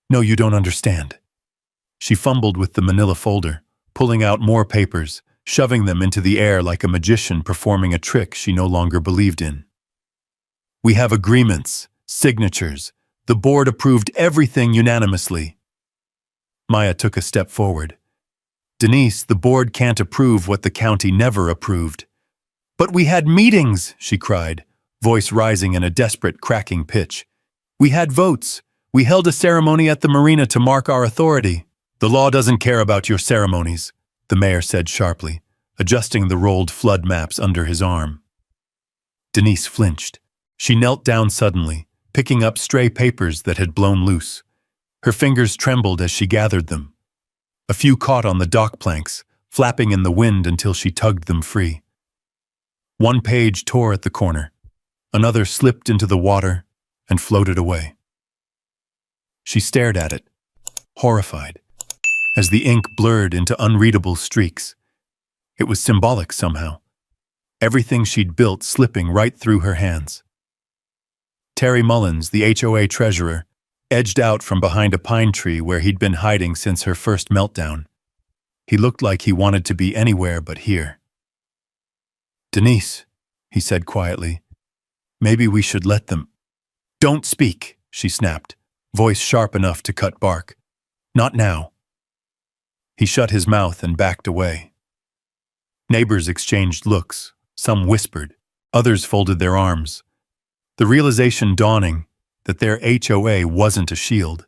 you don't understand." She fumbled with the manila folder, pulling out more papers, shoving them into the air like a magician performing a trick she no longer believed in. "We have agreements, signatures. The board approved everything unanimously." Maya took a step forward. "Denise, the board can't approve what the county never approved." "But we had meetings," she cried, voice rising in a desperate, cracking pitch. "We had votes. We held a ceremony at the marina to mark our authority." "The law doesn't care about your ceremonies," the mayor said sharply, adjusting the rolled flood maps under his arm. Denise flinched. She knelt down suddenly, picking up stray papers that had blown loose. Her fingers trembled as she gathered them. A few caught on the dock planks, flapping in the wind until she tugged them free. One page tore at the corner. Another slipped into the water and floated away. She stared at it, horrified, as the ink blurred into unreadable streaks. It was symbolic somehow. Everything she'd built slipping right through her hands. Terry Mullins, the HOA treasurer, edged out from behind a pine tree where he'd been hiding since her first meltdown. He looked like he wanted to be anywhere but here. "Denise," he said quietly, "maybe we should let them—" "Don't speak," she snapped, voice sharp enough to cut bark. "Not now." He shut his mouth and backed away. Neighbors exchanged looks. Some whispered. Others folded their arms. The realization dawning that their HOA wasn't a shield.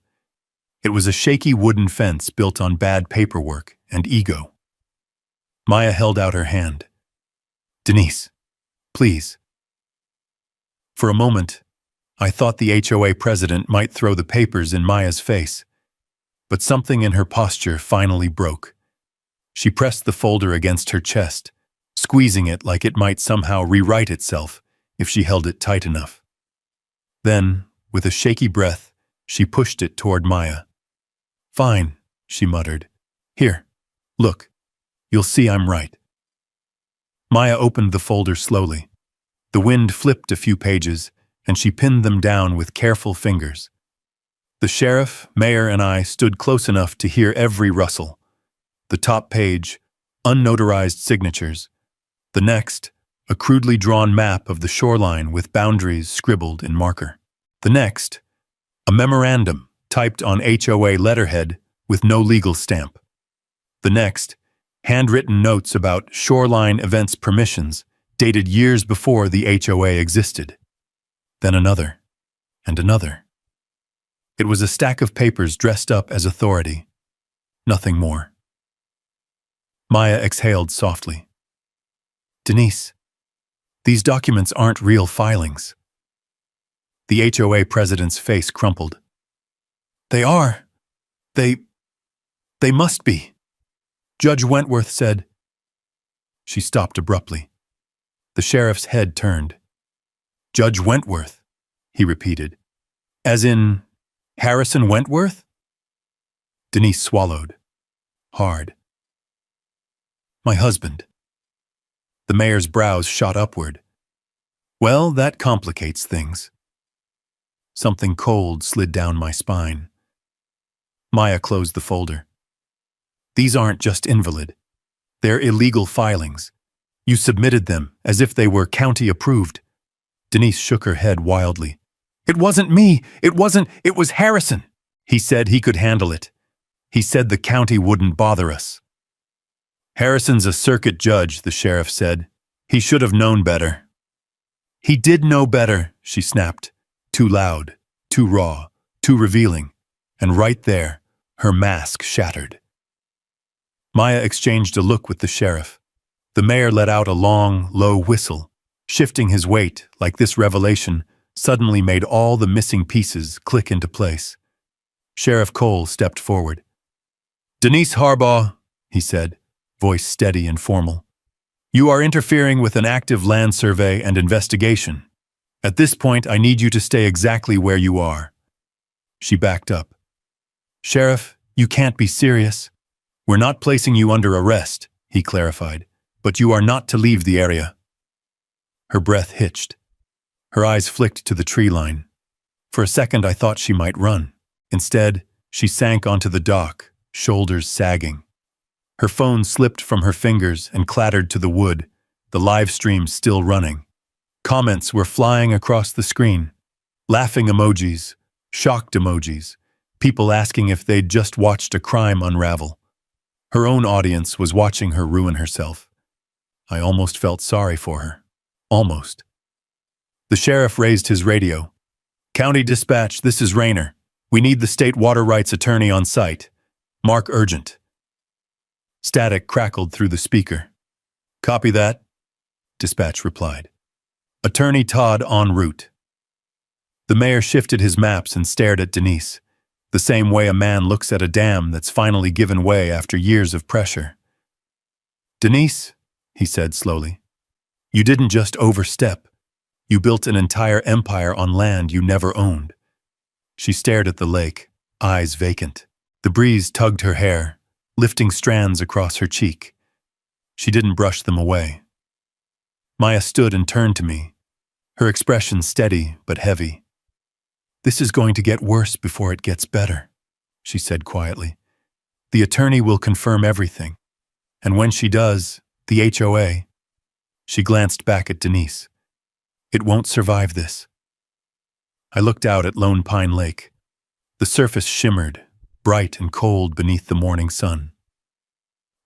It was a shaky wooden fence built on bad paperwork and ego. Maya held out her hand. "Denise, please." For a moment, I thought the HOA president might throw the papers in Maya's face, but something in her posture finally broke. She pressed the folder against her chest, squeezing it like it might somehow rewrite itself if she held it tight enough. Then, with a shaky breath, she pushed it toward Maya. "Fine," she muttered. "Here, look. You'll see I'm right. Maya opened the folder slowly. The wind flipped a few pages, and she pinned them down with careful fingers. The sheriff, mayor, and I stood close enough to hear every rustle. The top page, unnotarized signatures. The next, a crudely drawn map of the shoreline with boundaries scribbled in marker. The next, a memorandum typed on HOA letterhead with no legal stamp. The next, handwritten notes about shoreline events permissions dated years before the HOA existed. Then another, and another. It was a stack of papers dressed up as authority. Nothing more. Maya exhaled softly. Denise, these documents aren't real filings. The HOA president's face crumpled. They are. They must be. Judge Wentworth said. She stopped abruptly. The sheriff's head turned. Judge Wentworth, he repeated. As in, Harrison Wentworth? Denise swallowed. Hard. My husband. The mayor's brows shot upward. Well, that complicates things. Something cold slid down my spine. Maya closed the folder. These aren't just invalid. They're illegal filings. You submitted them as if they were county approved. Denise shook her head wildly. It wasn't me. It was Harrison. He said he could handle it. He said the county wouldn't bother us. Harrison's a circuit judge, the sheriff said. He should have known better. He did know better, she snapped. Too loud, too raw, too revealing. And right there, her mask shattered. Maya exchanged a look with the sheriff. The mayor let out a long, low whistle, shifting his weight like this revelation suddenly made all the missing pieces click into place. Sheriff Cole stepped forward. Denise Harbaugh, he said, voice steady and formal. You are interfering with an active land survey and investigation. At this point, I need you to stay exactly where you are. She backed up. Sheriff, you can't be serious. We're not placing you under arrest, he clarified, but you are not to leave the area. Her breath hitched. Her eyes flicked to the tree line. For a second, I thought she might run. Instead, she sank onto the dock, shoulders sagging. Her phone slipped from her fingers and clattered to the wood, the live stream still running. Comments were flying across the screen. Laughing emojis, shocked emojis, people asking if they'd just watched a crime unravel. Her own audience was watching her ruin herself. I almost felt sorry for her. Almost. The sheriff raised his radio. County Dispatch, this is Rayner. We need the state water rights attorney on site. Mark urgent. Static crackled through the speaker. Copy that, Dispatch replied. Attorney Todd en route. The mayor shifted his maps and stared at Denise, the same way a man looks at a dam that's finally given way after years of pressure. Denise, he said slowly, you didn't just overstep. You built an entire empire on land you never owned. She stared at the lake, eyes vacant. The breeze tugged her hair, lifting strands across her cheek. She didn't brush them away. Maya stood and turned to me, her expression steady but heavy. This is going to get worse before it gets better, she said quietly. The attorney will confirm everything. And when she does, the HOA... She glanced back at Denise. It won't survive this. I looked out at Lone Pine Lake. The surface shimmered, bright and cold beneath the morning sun.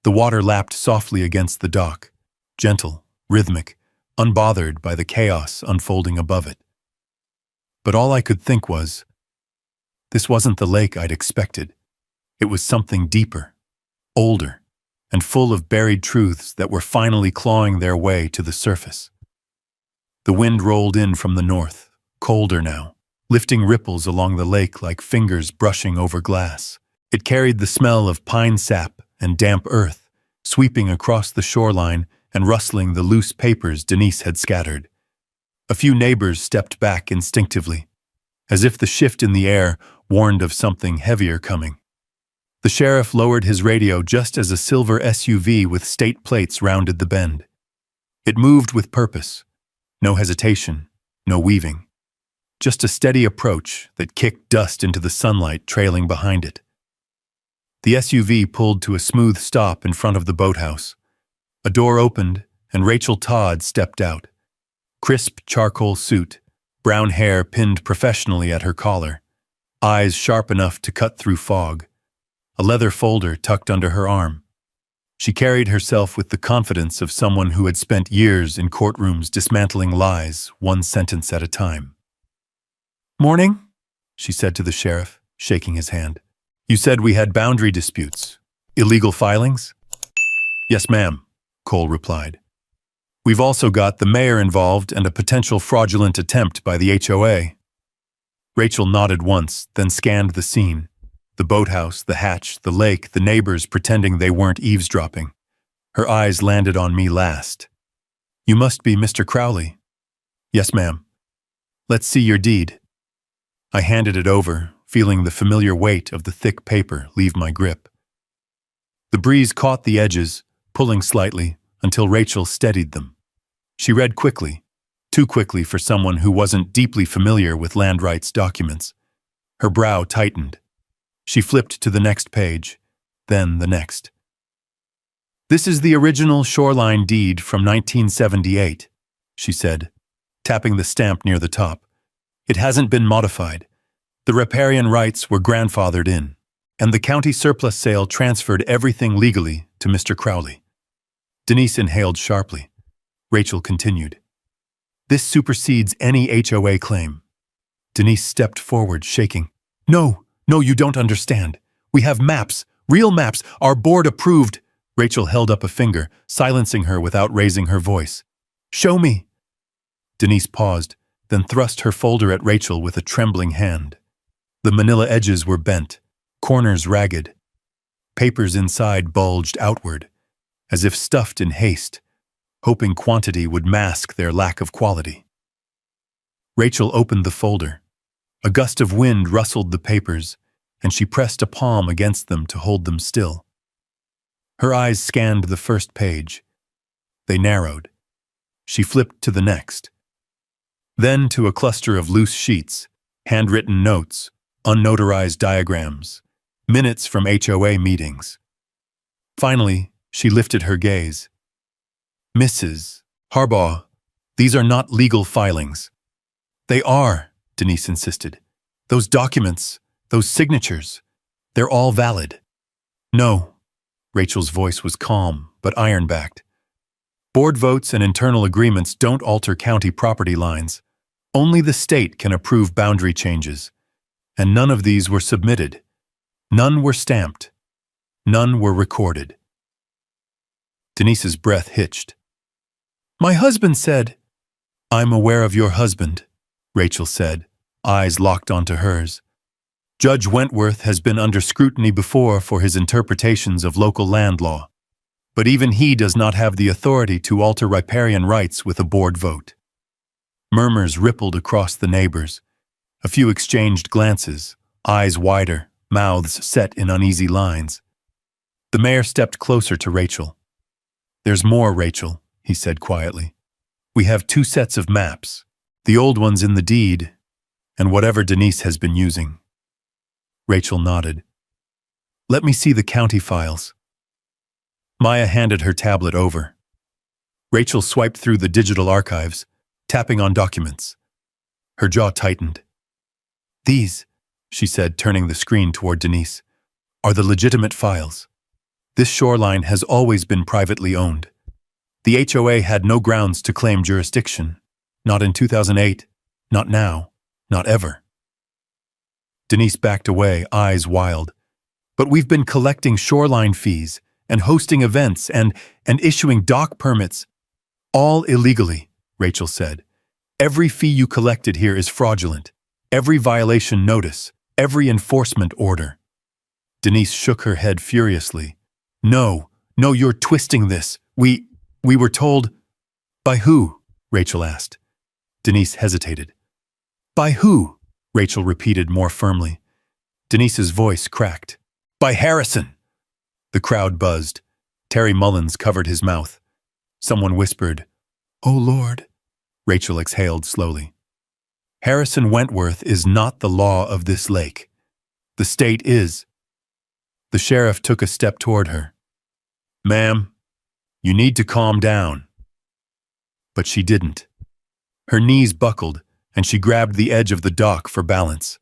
The water lapped softly against the dock, gentle, rhythmic, unbothered by the chaos unfolding above it. But all I could think was, this wasn't the lake I'd expected. It was something deeper, older, and full of buried truths that were finally clawing their way to the surface. The wind rolled in from the north, colder now, lifting ripples along the lake like fingers brushing over glass. It carried the smell of pine sap and damp earth, sweeping across the shoreline and rustling the loose papers Denise had scattered. A few neighbors stepped back instinctively, as if the shift in the air warned of something heavier coming. The sheriff lowered his radio just as a silver SUV with state plates rounded the bend. It moved with purpose. No hesitation, no weaving. Just a steady approach that kicked dust into the sunlight trailing behind it. The SUV pulled to a smooth stop in front of the boathouse. A door opened, and Rachel Todd stepped out. Crisp charcoal suit, brown hair pinned professionally at her collar, eyes sharp enough to cut through fog, a leather folder tucked under her arm. She carried herself with the confidence of someone who had spent years in courtrooms dismantling lies, one sentence at a time. "Morning," she said to the sheriff, shaking his hand. "You said we had boundary disputes. Illegal filings?" "Yes, ma'am," Cole replied. "We've also got the mayor involved and a potential fraudulent attempt by the HOA." Rachel nodded once, then scanned the scene. The boathouse, the hatch, the lake, the neighbors pretending they weren't eavesdropping. Her eyes landed on me last. "You must be Mr. Crowley." "Yes, ma'am." "Let's see your deed." I handed it over, feeling the familiar weight of the thick paper leave my grip. The breeze caught the edges, pulling slightly, until Rachel steadied them. She read quickly, too quickly for someone who wasn't deeply familiar with land rights documents. Her brow tightened. She flipped to the next page, then the next. "This is the original shoreline deed from 1978, she said, tapping the stamp near the top. "It hasn't been modified. The riparian rights were grandfathered in, and the county surplus sale transferred everything legally to Mr. Crowley." Denise inhaled sharply. Rachel continued. "This supersedes any HOA claim." Denise stepped forward, shaking. No, you don't understand. We have maps, real maps, our board approved." Rachel held up a finger, silencing her without raising her voice. "Show me." Denise paused, then thrust her folder at Rachel with a trembling hand. The manila edges were bent, corners ragged. Papers inside bulged outward, as if stuffed in haste, hoping quantity would mask their lack of quality. Rachel opened the folder. A gust of wind rustled the papers, and she pressed a palm against them to hold them still. Her eyes scanned the first page. They narrowed. She flipped to the next. Then to a cluster of loose sheets, handwritten notes, unnotarized diagrams, minutes from HOA meetings. Finally, she lifted her gaze. "Mrs. Harbaugh, these are not legal filings." "They are," Denise insisted. "Those documents, those signatures, they're all valid." "No." Rachel's voice was calm, but iron-backed. "Board votes and internal agreements don't alter county property lines. Only the state can approve boundary changes. And none of these were submitted. None were stamped. None were recorded." Denise's breath hitched. "My husband said—" "I'm aware of your husband," Rachel said, eyes locked onto hers. "Judge Wentworth has been under scrutiny before for his interpretations of local land law. But even he does not have the authority to alter riparian rights with a board vote." Murmurs rippled across the neighbors. A few exchanged glances, eyes wider, mouths set in uneasy lines. The mayor stepped closer to Rachel. "There's more, Rachel," he said quietly. "We have 2 sets of maps, the old ones in the deed, and whatever Denise has been using." Rachel nodded. "Let me see the county files." Maya handed her tablet over. Rachel swiped through the digital archives, tapping on documents. Her jaw tightened. "These," she said, turning the screen toward Denise, "are the legitimate files. This shoreline has always been privately owned. The HOA had no grounds to claim jurisdiction. Not in 2008, not now, not ever." Denise backed away, eyes wild. "But we've been collecting shoreline fees and hosting events and issuing dock permits. All illegally," Rachel said. "Every fee you collected here is fraudulent. Every violation notice, every enforcement order." Denise shook her head furiously. No, you're twisting this. We were told—" "By who?" Rachel asked. Denise hesitated. "By who?" Rachel repeated more firmly. Denise's voice cracked. By Harrison! The crowd buzzed. Terry Mullins covered his mouth. Someone whispered, "Oh, Lord." Rachel exhaled slowly. Harrison Wentworth is not the law of this lake. The state is. The sheriff took a step toward her. "Ma'am, you need to calm down." But she didn't. Her knees buckled, and she grabbed the edge of the dock for balance.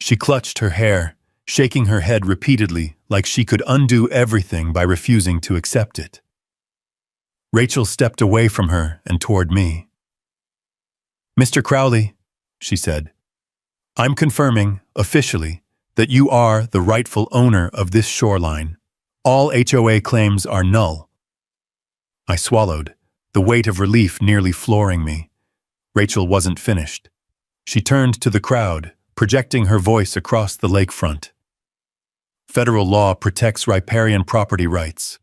She clutched her hair, shaking her head repeatedly like she could undo everything by refusing to accept it. Rachel stepped away from her and toward me. "Mr. Crowley," she said, "I'm confirming, officially, that you are the rightful owner of this shoreline. All HOA claims are null." I swallowed, the weight of relief nearly flooring me. Rachel wasn't finished. She turned to the crowd, projecting her voice across the lakefront. "Federal law protects riparian property rights.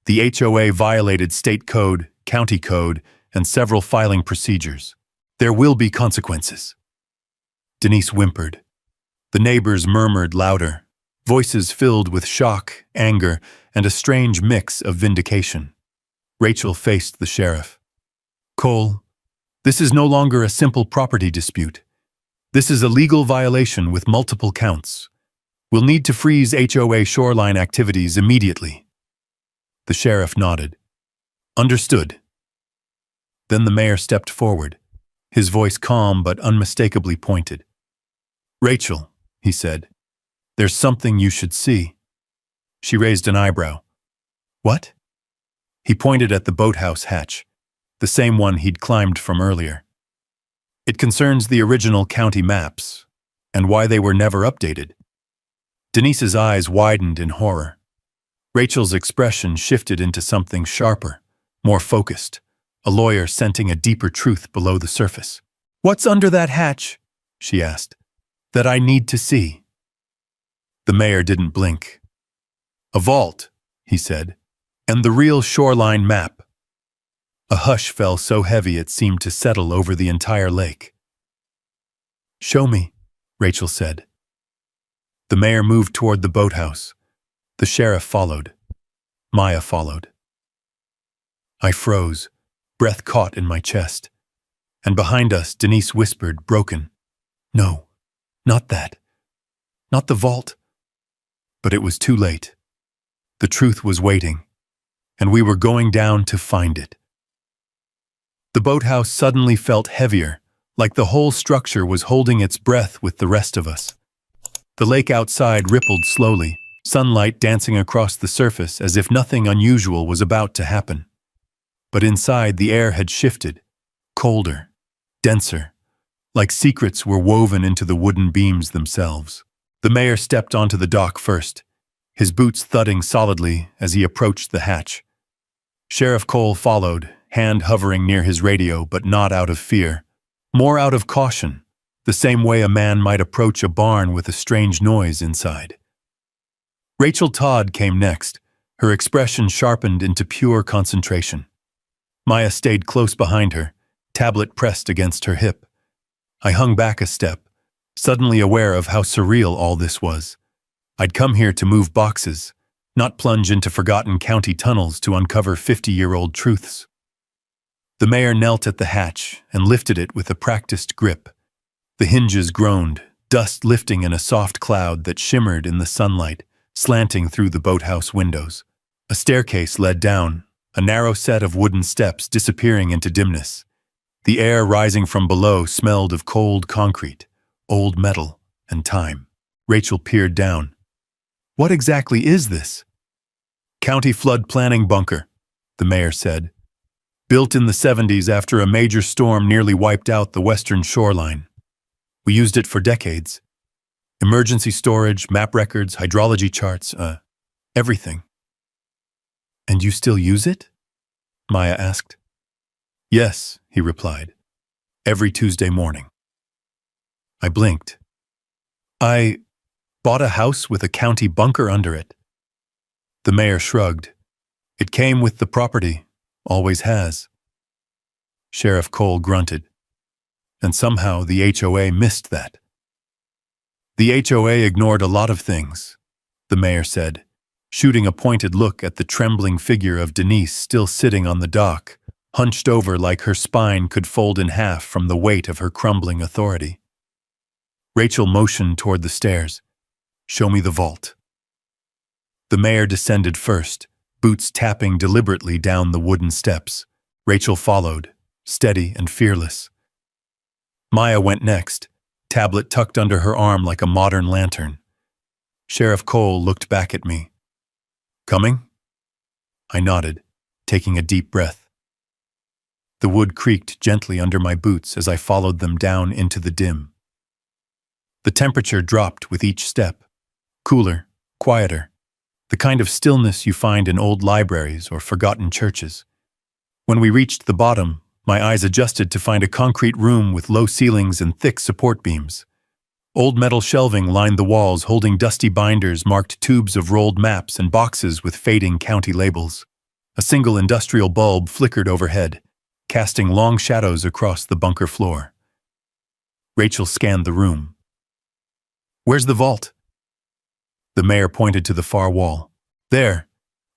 The HOA violated state code, county code, and several filing procedures. There will be consequences." Denise whimpered. The neighbors murmured louder, voices filled with shock, anger, and a strange mix of vindication. Rachel faced the sheriff. "Cole, this is no longer a simple property dispute. This is a legal violation with multiple counts. We'll need to freeze HOA shoreline activities immediately." The sheriff nodded. "Understood." Then the mayor stepped forward, his voice calm but unmistakably pointed. "Rachel," he said, "there's something you should see." She raised an eyebrow. "What?" He pointed at the boathouse hatch, the same one he'd climbed from earlier. "It concerns the original county maps, and why they were never updated." Denise's eyes widened in horror. Rachel's expression shifted into something sharper, more focused, a lawyer scenting a deeper truth below the surface. "What's under that hatch?" she asked. "That I need to see." The mayor didn't blink. "A vault," he said, "and the real shoreline map." A hush fell so heavy it seemed to settle over the entire lake. "Show me," Rachel said. The mayor moved toward the boathouse. The sheriff followed. Maya followed. I froze, breath caught in my chest. And behind us, Denise whispered, broken, "No, not that. Not the vault." But it was too late. The truth was waiting, and we were going down to find it. The boathouse suddenly felt heavier, like the whole structure was holding its breath with the rest of us. The lake outside rippled slowly, sunlight dancing across the surface as if nothing unusual was about to happen. But inside, the air had shifted, colder, denser, like secrets were woven into the wooden beams themselves. The mayor stepped onto the dock first, his boots thudding solidly as he approached the hatch. Sheriff Cole followed, hand hovering near his radio, but not out of fear, more out of caution, the same way a man might approach a barn with a strange noise inside. Rachel Todd came next, her expression sharpened into pure concentration. Maya stayed close behind her, tablet pressed against her hip. I hung back a step, suddenly aware of how surreal all this was. I'd come here to move boxes, not plunge into forgotten county tunnels to uncover 50-year-old truths. The mayor knelt at the hatch and lifted it with a practiced grip. The hinges groaned, dust lifting in a soft cloud that shimmered in the sunlight, slanting through the boathouse windows. A staircase led down, a narrow set of wooden steps disappearing into dimness. The air rising from below smelled of cold concrete, old metal, and time. Rachel peered down. "What exactly is this?" "County flood planning bunker," the mayor said. "Built in the 70s after a major storm nearly wiped out the western shoreline. We used it for decades. Emergency storage, map records, hydrology charts, everything." "And you still use it?" Maya asked. "Yes," he replied. "Every Tuesday morning." I blinked. "I bought a house with a county bunker under it." The mayor shrugged. "It came with the property, always has." Sheriff Cole grunted. And somehow the HOA missed that. The HOA ignored a lot of things. the mayor said, shooting a pointed look at the trembling figure of Denise still sitting on the dock, hunched over like her spine could fold in half from the weight of her crumbling authority. Rachel motioned toward the stairs. "Show me the vault." The mayor descended first, boots tapping deliberately down the wooden steps. Rachel followed, steady and fearless. Maya went next, tablet tucked under her arm like a modern lantern. Sheriff Cole looked back at me. "Coming?" I nodded, taking a deep breath. The wood creaked gently under my boots as I followed them down into the dim. The temperature dropped with each step, cooler, quieter, the kind of stillness you find in old libraries or forgotten churches. When we reached the bottom, my eyes adjusted to find a concrete room with low ceilings and thick support beams. Old metal shelving lined the walls, holding dusty binders, marked tubes of rolled maps, and boxes with fading county labels. A single industrial bulb flickered overhead, casting long shadows across the bunker floor. Rachel scanned the room. "Where's the vault?" The mayor pointed to the far wall. There,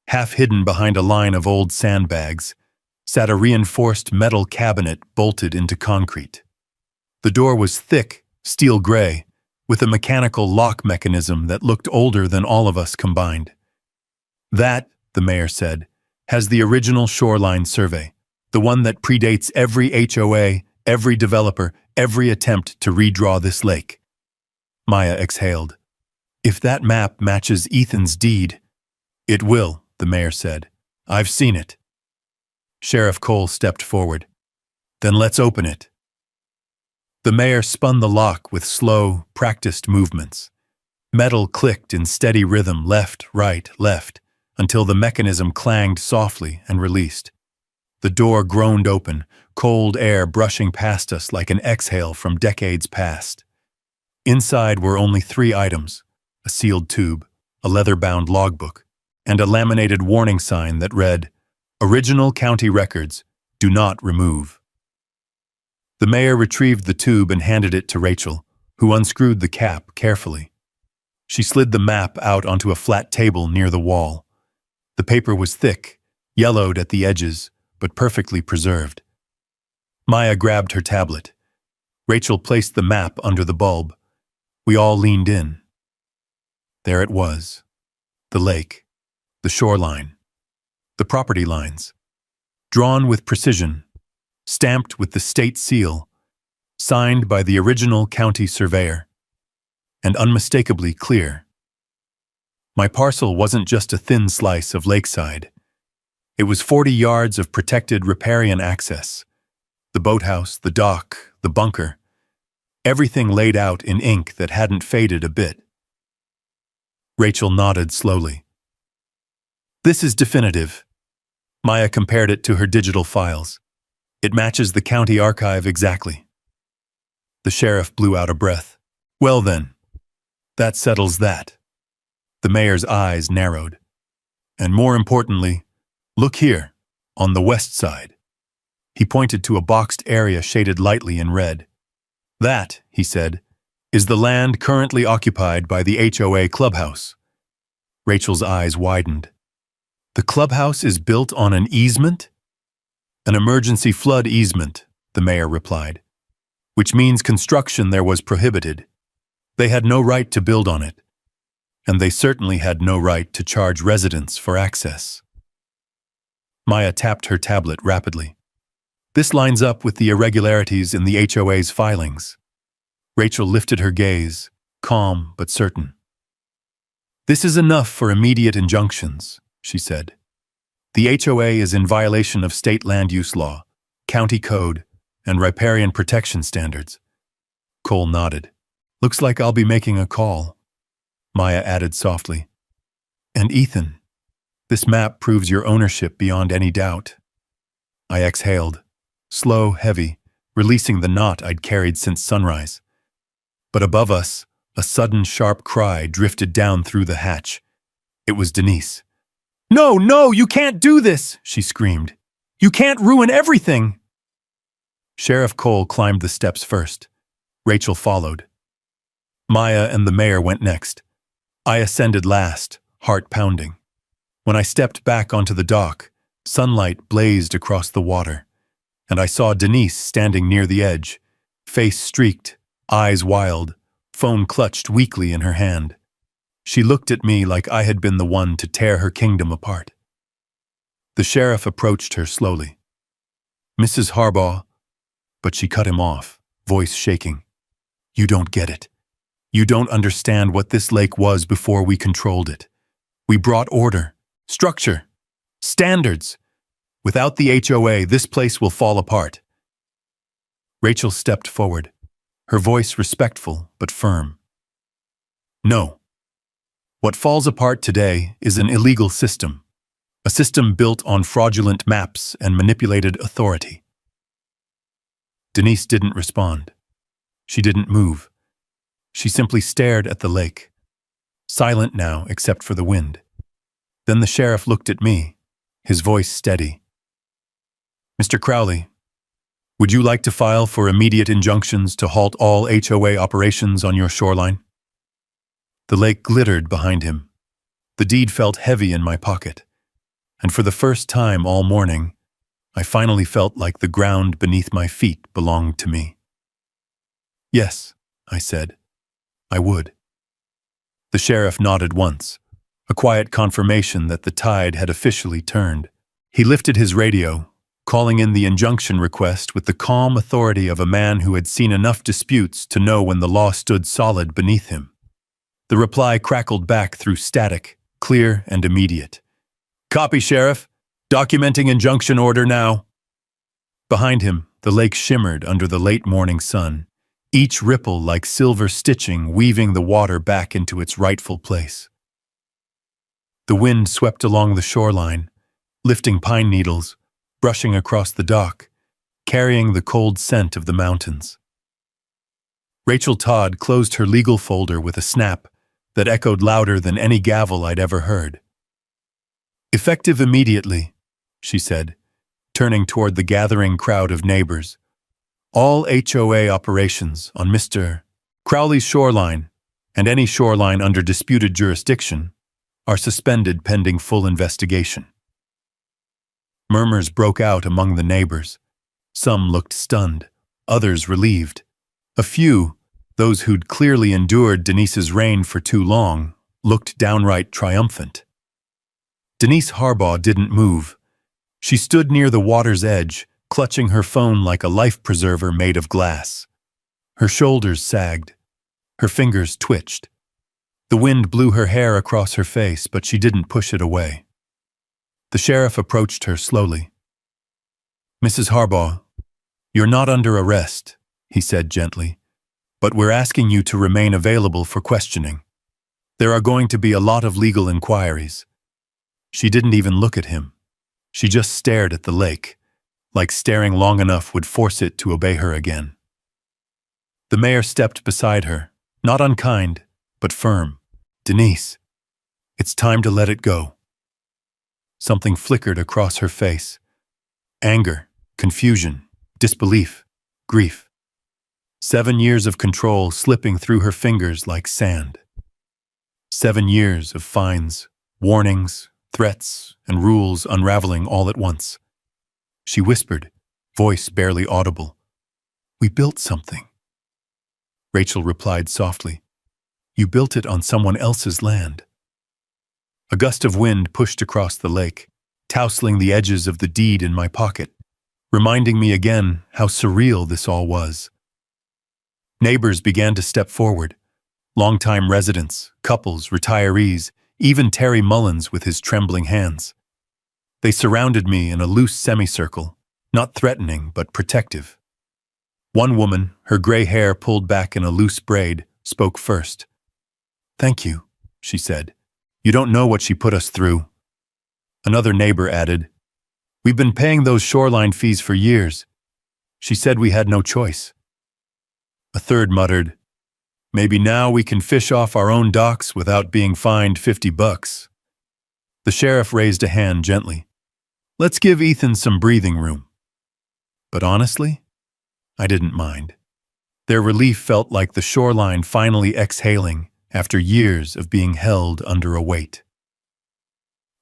half hidden behind a line of old sandbags, sat a reinforced metal cabinet bolted into concrete. The door was thick, steel gray, with a mechanical lock mechanism that looked older than all of us combined. "That," the mayor said, "has the original shoreline survey, the one that predates every HOA, every developer, every attempt to redraw this lake." Maya exhaled. "If that map matches Ethan's deed—" "It will," the mayor said. "I've seen it." Sheriff Cole stepped forward. "Then let's open it." The mayor spun the lock with slow, practiced movements. Metal clicked in steady rhythm, left, right, left, until the mechanism clanged softly and released. The door groaned open, cold air brushing past us like an exhale from decades past. Inside were only 3 items: a sealed tube, a leather-bound logbook, and a laminated warning sign that read, "Original county records, do not remove." The mayor retrieved the tube and handed it to Rachel, who unscrewed the cap carefully. She slid the map out onto a flat table near the wall. The paper was thick, yellowed at the edges, but perfectly preserved. Maya grabbed her tablet. Rachel placed the map under the bulb. We all leaned in. There it was. The lake, the shoreline, the property lines, drawn with precision, stamped with the state seal, signed by the original county surveyor, and unmistakably clear. My parcel wasn't just a thin slice of lakeside. It was 40 yards of protected riparian access. The boathouse, the dock, the bunker, everything laid out in ink that hadn't faded a bit. Rachel nodded slowly. "This is definitive." Maya compared it to her digital files. "It matches the county archive exactly." The sheriff blew out a breath. "Well then, that settles that." The mayor's eyes narrowed. "And more importantly, look here, on the west side." He pointed to a boxed area shaded lightly in red. "That," he said, "is the land currently occupied by the HOA clubhouse." Rachel's eyes widened. "The clubhouse is built on an easement?" "An emergency flood easement," the mayor replied, "which means construction there was prohibited. They had no right to build on it, and they certainly had no right to charge residents for access." Maya tapped her tablet rapidly. "This lines up with the irregularities in the HOA's filings." Rachel lifted her gaze, calm but certain. "This is enough for immediate injunctions," she said. "The HOA is in violation of state land use law, county code, and riparian protection standards." Cole nodded. "Looks like I'll be making a call." Maya added softly, "And Ethan, this map proves your ownership beyond any doubt." I exhaled, slow, heavy, releasing the knot I'd carried since sunrise. But above us, a sudden sharp cry drifted down through the hatch. It was Denise. "No, no, you can't do this!" she screamed. "You can't ruin everything!" Sheriff Cole climbed the steps first. Rachel followed. Maya and the mayor went next. I ascended last, heart pounding. When I stepped back onto the dock, sunlight blazed across the water, and I saw Denise standing near the edge, face streaked, eyes wild, phone clutched weakly in her hand. She looked at me like I had been the one to tear her kingdom apart. The sheriff approached her slowly. "Mrs. Harbaugh," but she cut him off, voice shaking. "You don't get it. You don't understand what this lake was before we controlled it. We brought order, structure, standards. Without the HOA, this place will fall apart." Rachel stepped forward, her voice respectful but firm. "No. What falls apart today is an illegal system, a system built on fraudulent maps and manipulated authority." Denise didn't respond. She didn't move. She simply stared at the lake, silent now except for the wind. Then the sheriff looked at me, his voice steady. "Mr. Crowley, would you like to file for immediate injunctions to halt all HOA operations on your shoreline?" The lake glittered behind him. The deed felt heavy in my pocket, and for the first time all morning, I finally felt like the ground beneath my feet belonged to me. "Yes," I said, "I would." The sheriff nodded once, a quiet confirmation that the tide had officially turned. He lifted his radio, calling in the injunction request with the calm authority of a man who had seen enough disputes to know when the law stood solid beneath him. The reply crackled back through static, clear and immediate. "Copy, Sheriff. Documenting injunction order now." Behind him, the lake shimmered under the late morning sun, each ripple like silver stitching weaving the water back into its rightful place. The wind swept along the shoreline, lifting pine needles, brushing across the dock, carrying the cold scent of the mountains. Rachel Todd closed her legal folder with a snap that echoed louder than any gavel I'd ever heard. "Effective immediately," she said, turning toward the gathering crowd of neighbors. "All HOA operations on Mr. Crowley's shoreline, and any shoreline under disputed jurisdiction, are suspended pending full investigation." Murmurs broke out among the neighbors. Some looked stunned, others relieved. A few, those who'd clearly endured Denise's reign for too long, looked downright triumphant. Denise Harbaugh didn't move. She stood near the water's edge, clutching her phone like a life preserver made of glass. Her shoulders sagged. Her fingers twitched. The wind blew her hair across her face, but she didn't push it away. The sheriff approached her slowly. "Mrs. Harbaugh, you're not under arrest," he said gently, "but we're asking you to remain available for questioning. There are going to be a lot of legal inquiries." She didn't even look at him. She just stared at the lake, like staring long enough would force it to obey her again. The mayor stepped beside her, not unkind, but firm. "Denise, it's time to let it go." Something flickered across her face. Anger, confusion, disbelief, grief. 7 years of control slipping through her fingers like sand. 7 years of fines, warnings, threats, and rules unraveling all at once. She whispered, voice barely audible, "We built something." Rachel replied softly, "You built it on someone else's land." A gust of wind pushed across the lake, tousling the edges of the deed in my pocket, reminding me again how surreal this all was. Neighbors began to step forward, longtime residents, couples, retirees, even Terry Mullins with his trembling hands. They surrounded me in a loose semicircle, not threatening but protective. One woman, her gray hair pulled back in a loose braid, spoke first. "Thank you," she said. "You don't know what she put us through." Another neighbor added, "We've been paying those shoreline fees for years. She said we had no choice." A third muttered, "Maybe now we can fish off our own docks without being fined $50. The sheriff raised a hand gently. "Let's give Ethan some breathing room." But honestly, I didn't mind. Their relief felt like the shoreline finally exhaling, after years of being held under a weight.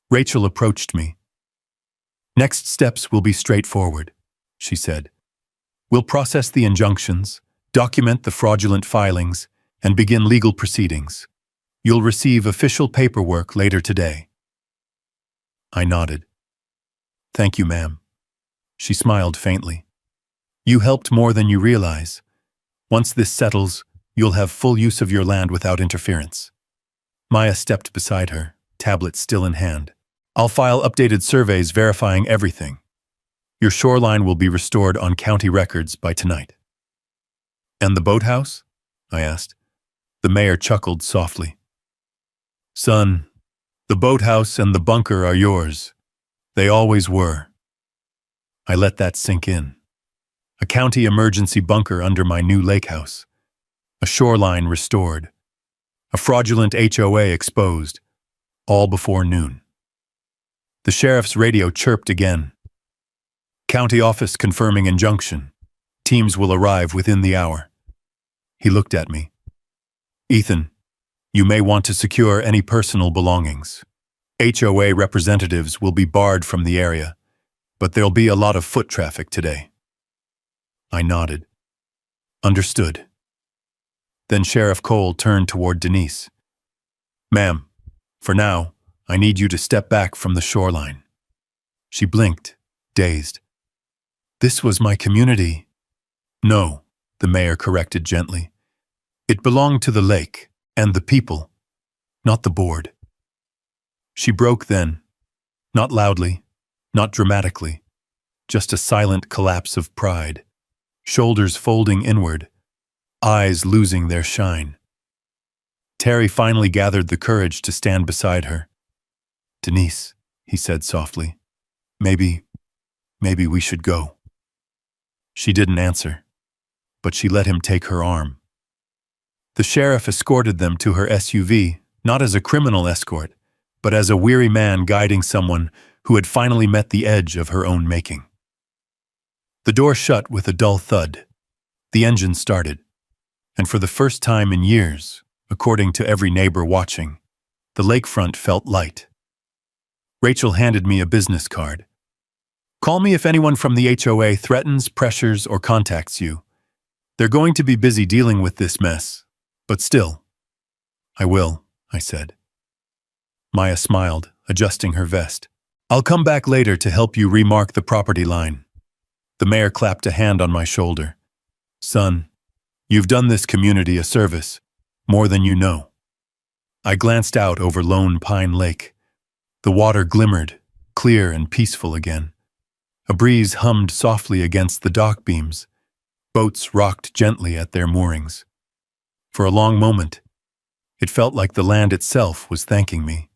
Rachel approached me. "Next steps will be straightforward," she said. "We'll process the injunctions, document the fraudulent filings, and begin legal proceedings. You'll receive official paperwork later today." I nodded. "Thank you, ma'am." She smiled faintly. "You helped more than you realize. Once this settles, you'll have full use of your land without interference." Maya stepped beside her, tablet still in hand. "I'll file updated surveys verifying everything. Your shoreline will be restored on county records by tonight." "And the boathouse?" I asked. The mayor chuckled softly. "Son, the boathouse and the bunker are yours. They always were." I let that sink in. A county emergency bunker under my new lake house. A shoreline restored. A fraudulent HOA exposed. All before noon. The sheriff's radio chirped again. "County office confirming injunction. Teams will arrive within the hour." He looked at me. "Ethan, you may want to secure any personal belongings. HOA representatives will be barred from the area, but there'll be a lot of foot traffic today." I nodded. "Understood." Then Sheriff Cole turned toward Denise. "Ma'am, for now, I need you to step back from the shoreline." She blinked, dazed. "This was my community." "No," the mayor corrected gently. "It belonged to the lake and the people, not the board." She broke then, not loudly, not dramatically, just a silent collapse of pride, shoulders folding inward, eyes losing their shine. Terry finally gathered the courage to stand beside her. "Denise," he said softly, maybe we should go." She didn't answer, but she let him take her arm. The sheriff escorted them to her SUV, not as a criminal escort, but as a weary man guiding someone who had finally met the edge of her own making. The door shut with a dull thud. The engine started, and for the first time in years, according to every neighbor watching, the lakefront felt light. Rachel handed me a business card. "Call me if anyone from the HOA threatens, pressures, or contacts you. They're going to be busy dealing with this mess, but still." "I will," I said. Maya smiled, adjusting her vest. "I'll come back later to help you remark the property line." The mayor clapped a hand on my shoulder. "Son, you've done this community a service, more than you know." I glanced out over Lone Pine Lake. The water glimmered, clear and peaceful again. A breeze hummed softly against the dock beams. Boats rocked gently at their moorings. For a long moment, it felt like the land itself was thanking me.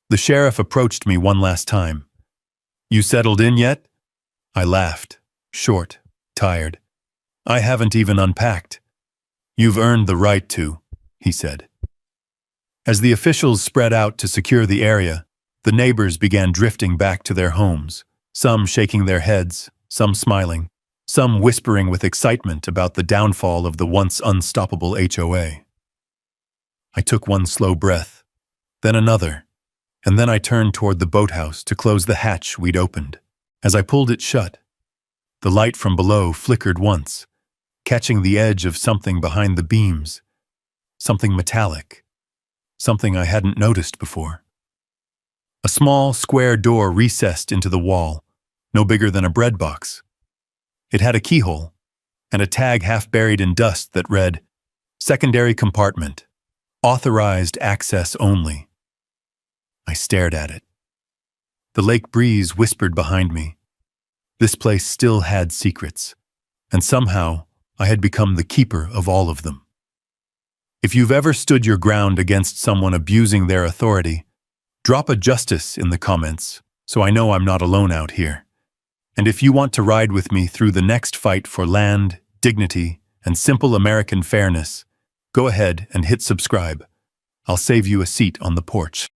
The sheriff approached me one last time. "You settled in yet?" I laughed, short, tired. "I haven't even unpacked." "You've earned the right to," he said. As the officials spread out to secure the area, the neighbors began drifting back to their homes, some shaking their heads, some smiling, some whispering with excitement about the downfall of the once unstoppable HOA. I took one slow breath, then another, and then I turned toward the boathouse to close the hatch we'd opened. As I pulled it shut, the light from below flickered once, catching the edge of something behind the beams, something metallic, something I hadn't noticed before. A small, square door recessed into the wall, no bigger than a bread box. It had a keyhole, and a tag half buried in dust that read, "Secondary compartment, authorized access only." I stared at it. The lake breeze whispered behind me. This place still had secrets, and somehow I had become the keeper of all of them. If you've ever stood your ground against someone abusing their authority, drop a justice in the comments so I know I'm not alone out here. And if you want to ride with me through the next fight for land, dignity, and simple American fairness, go ahead and hit subscribe. I'll save you a seat on the porch.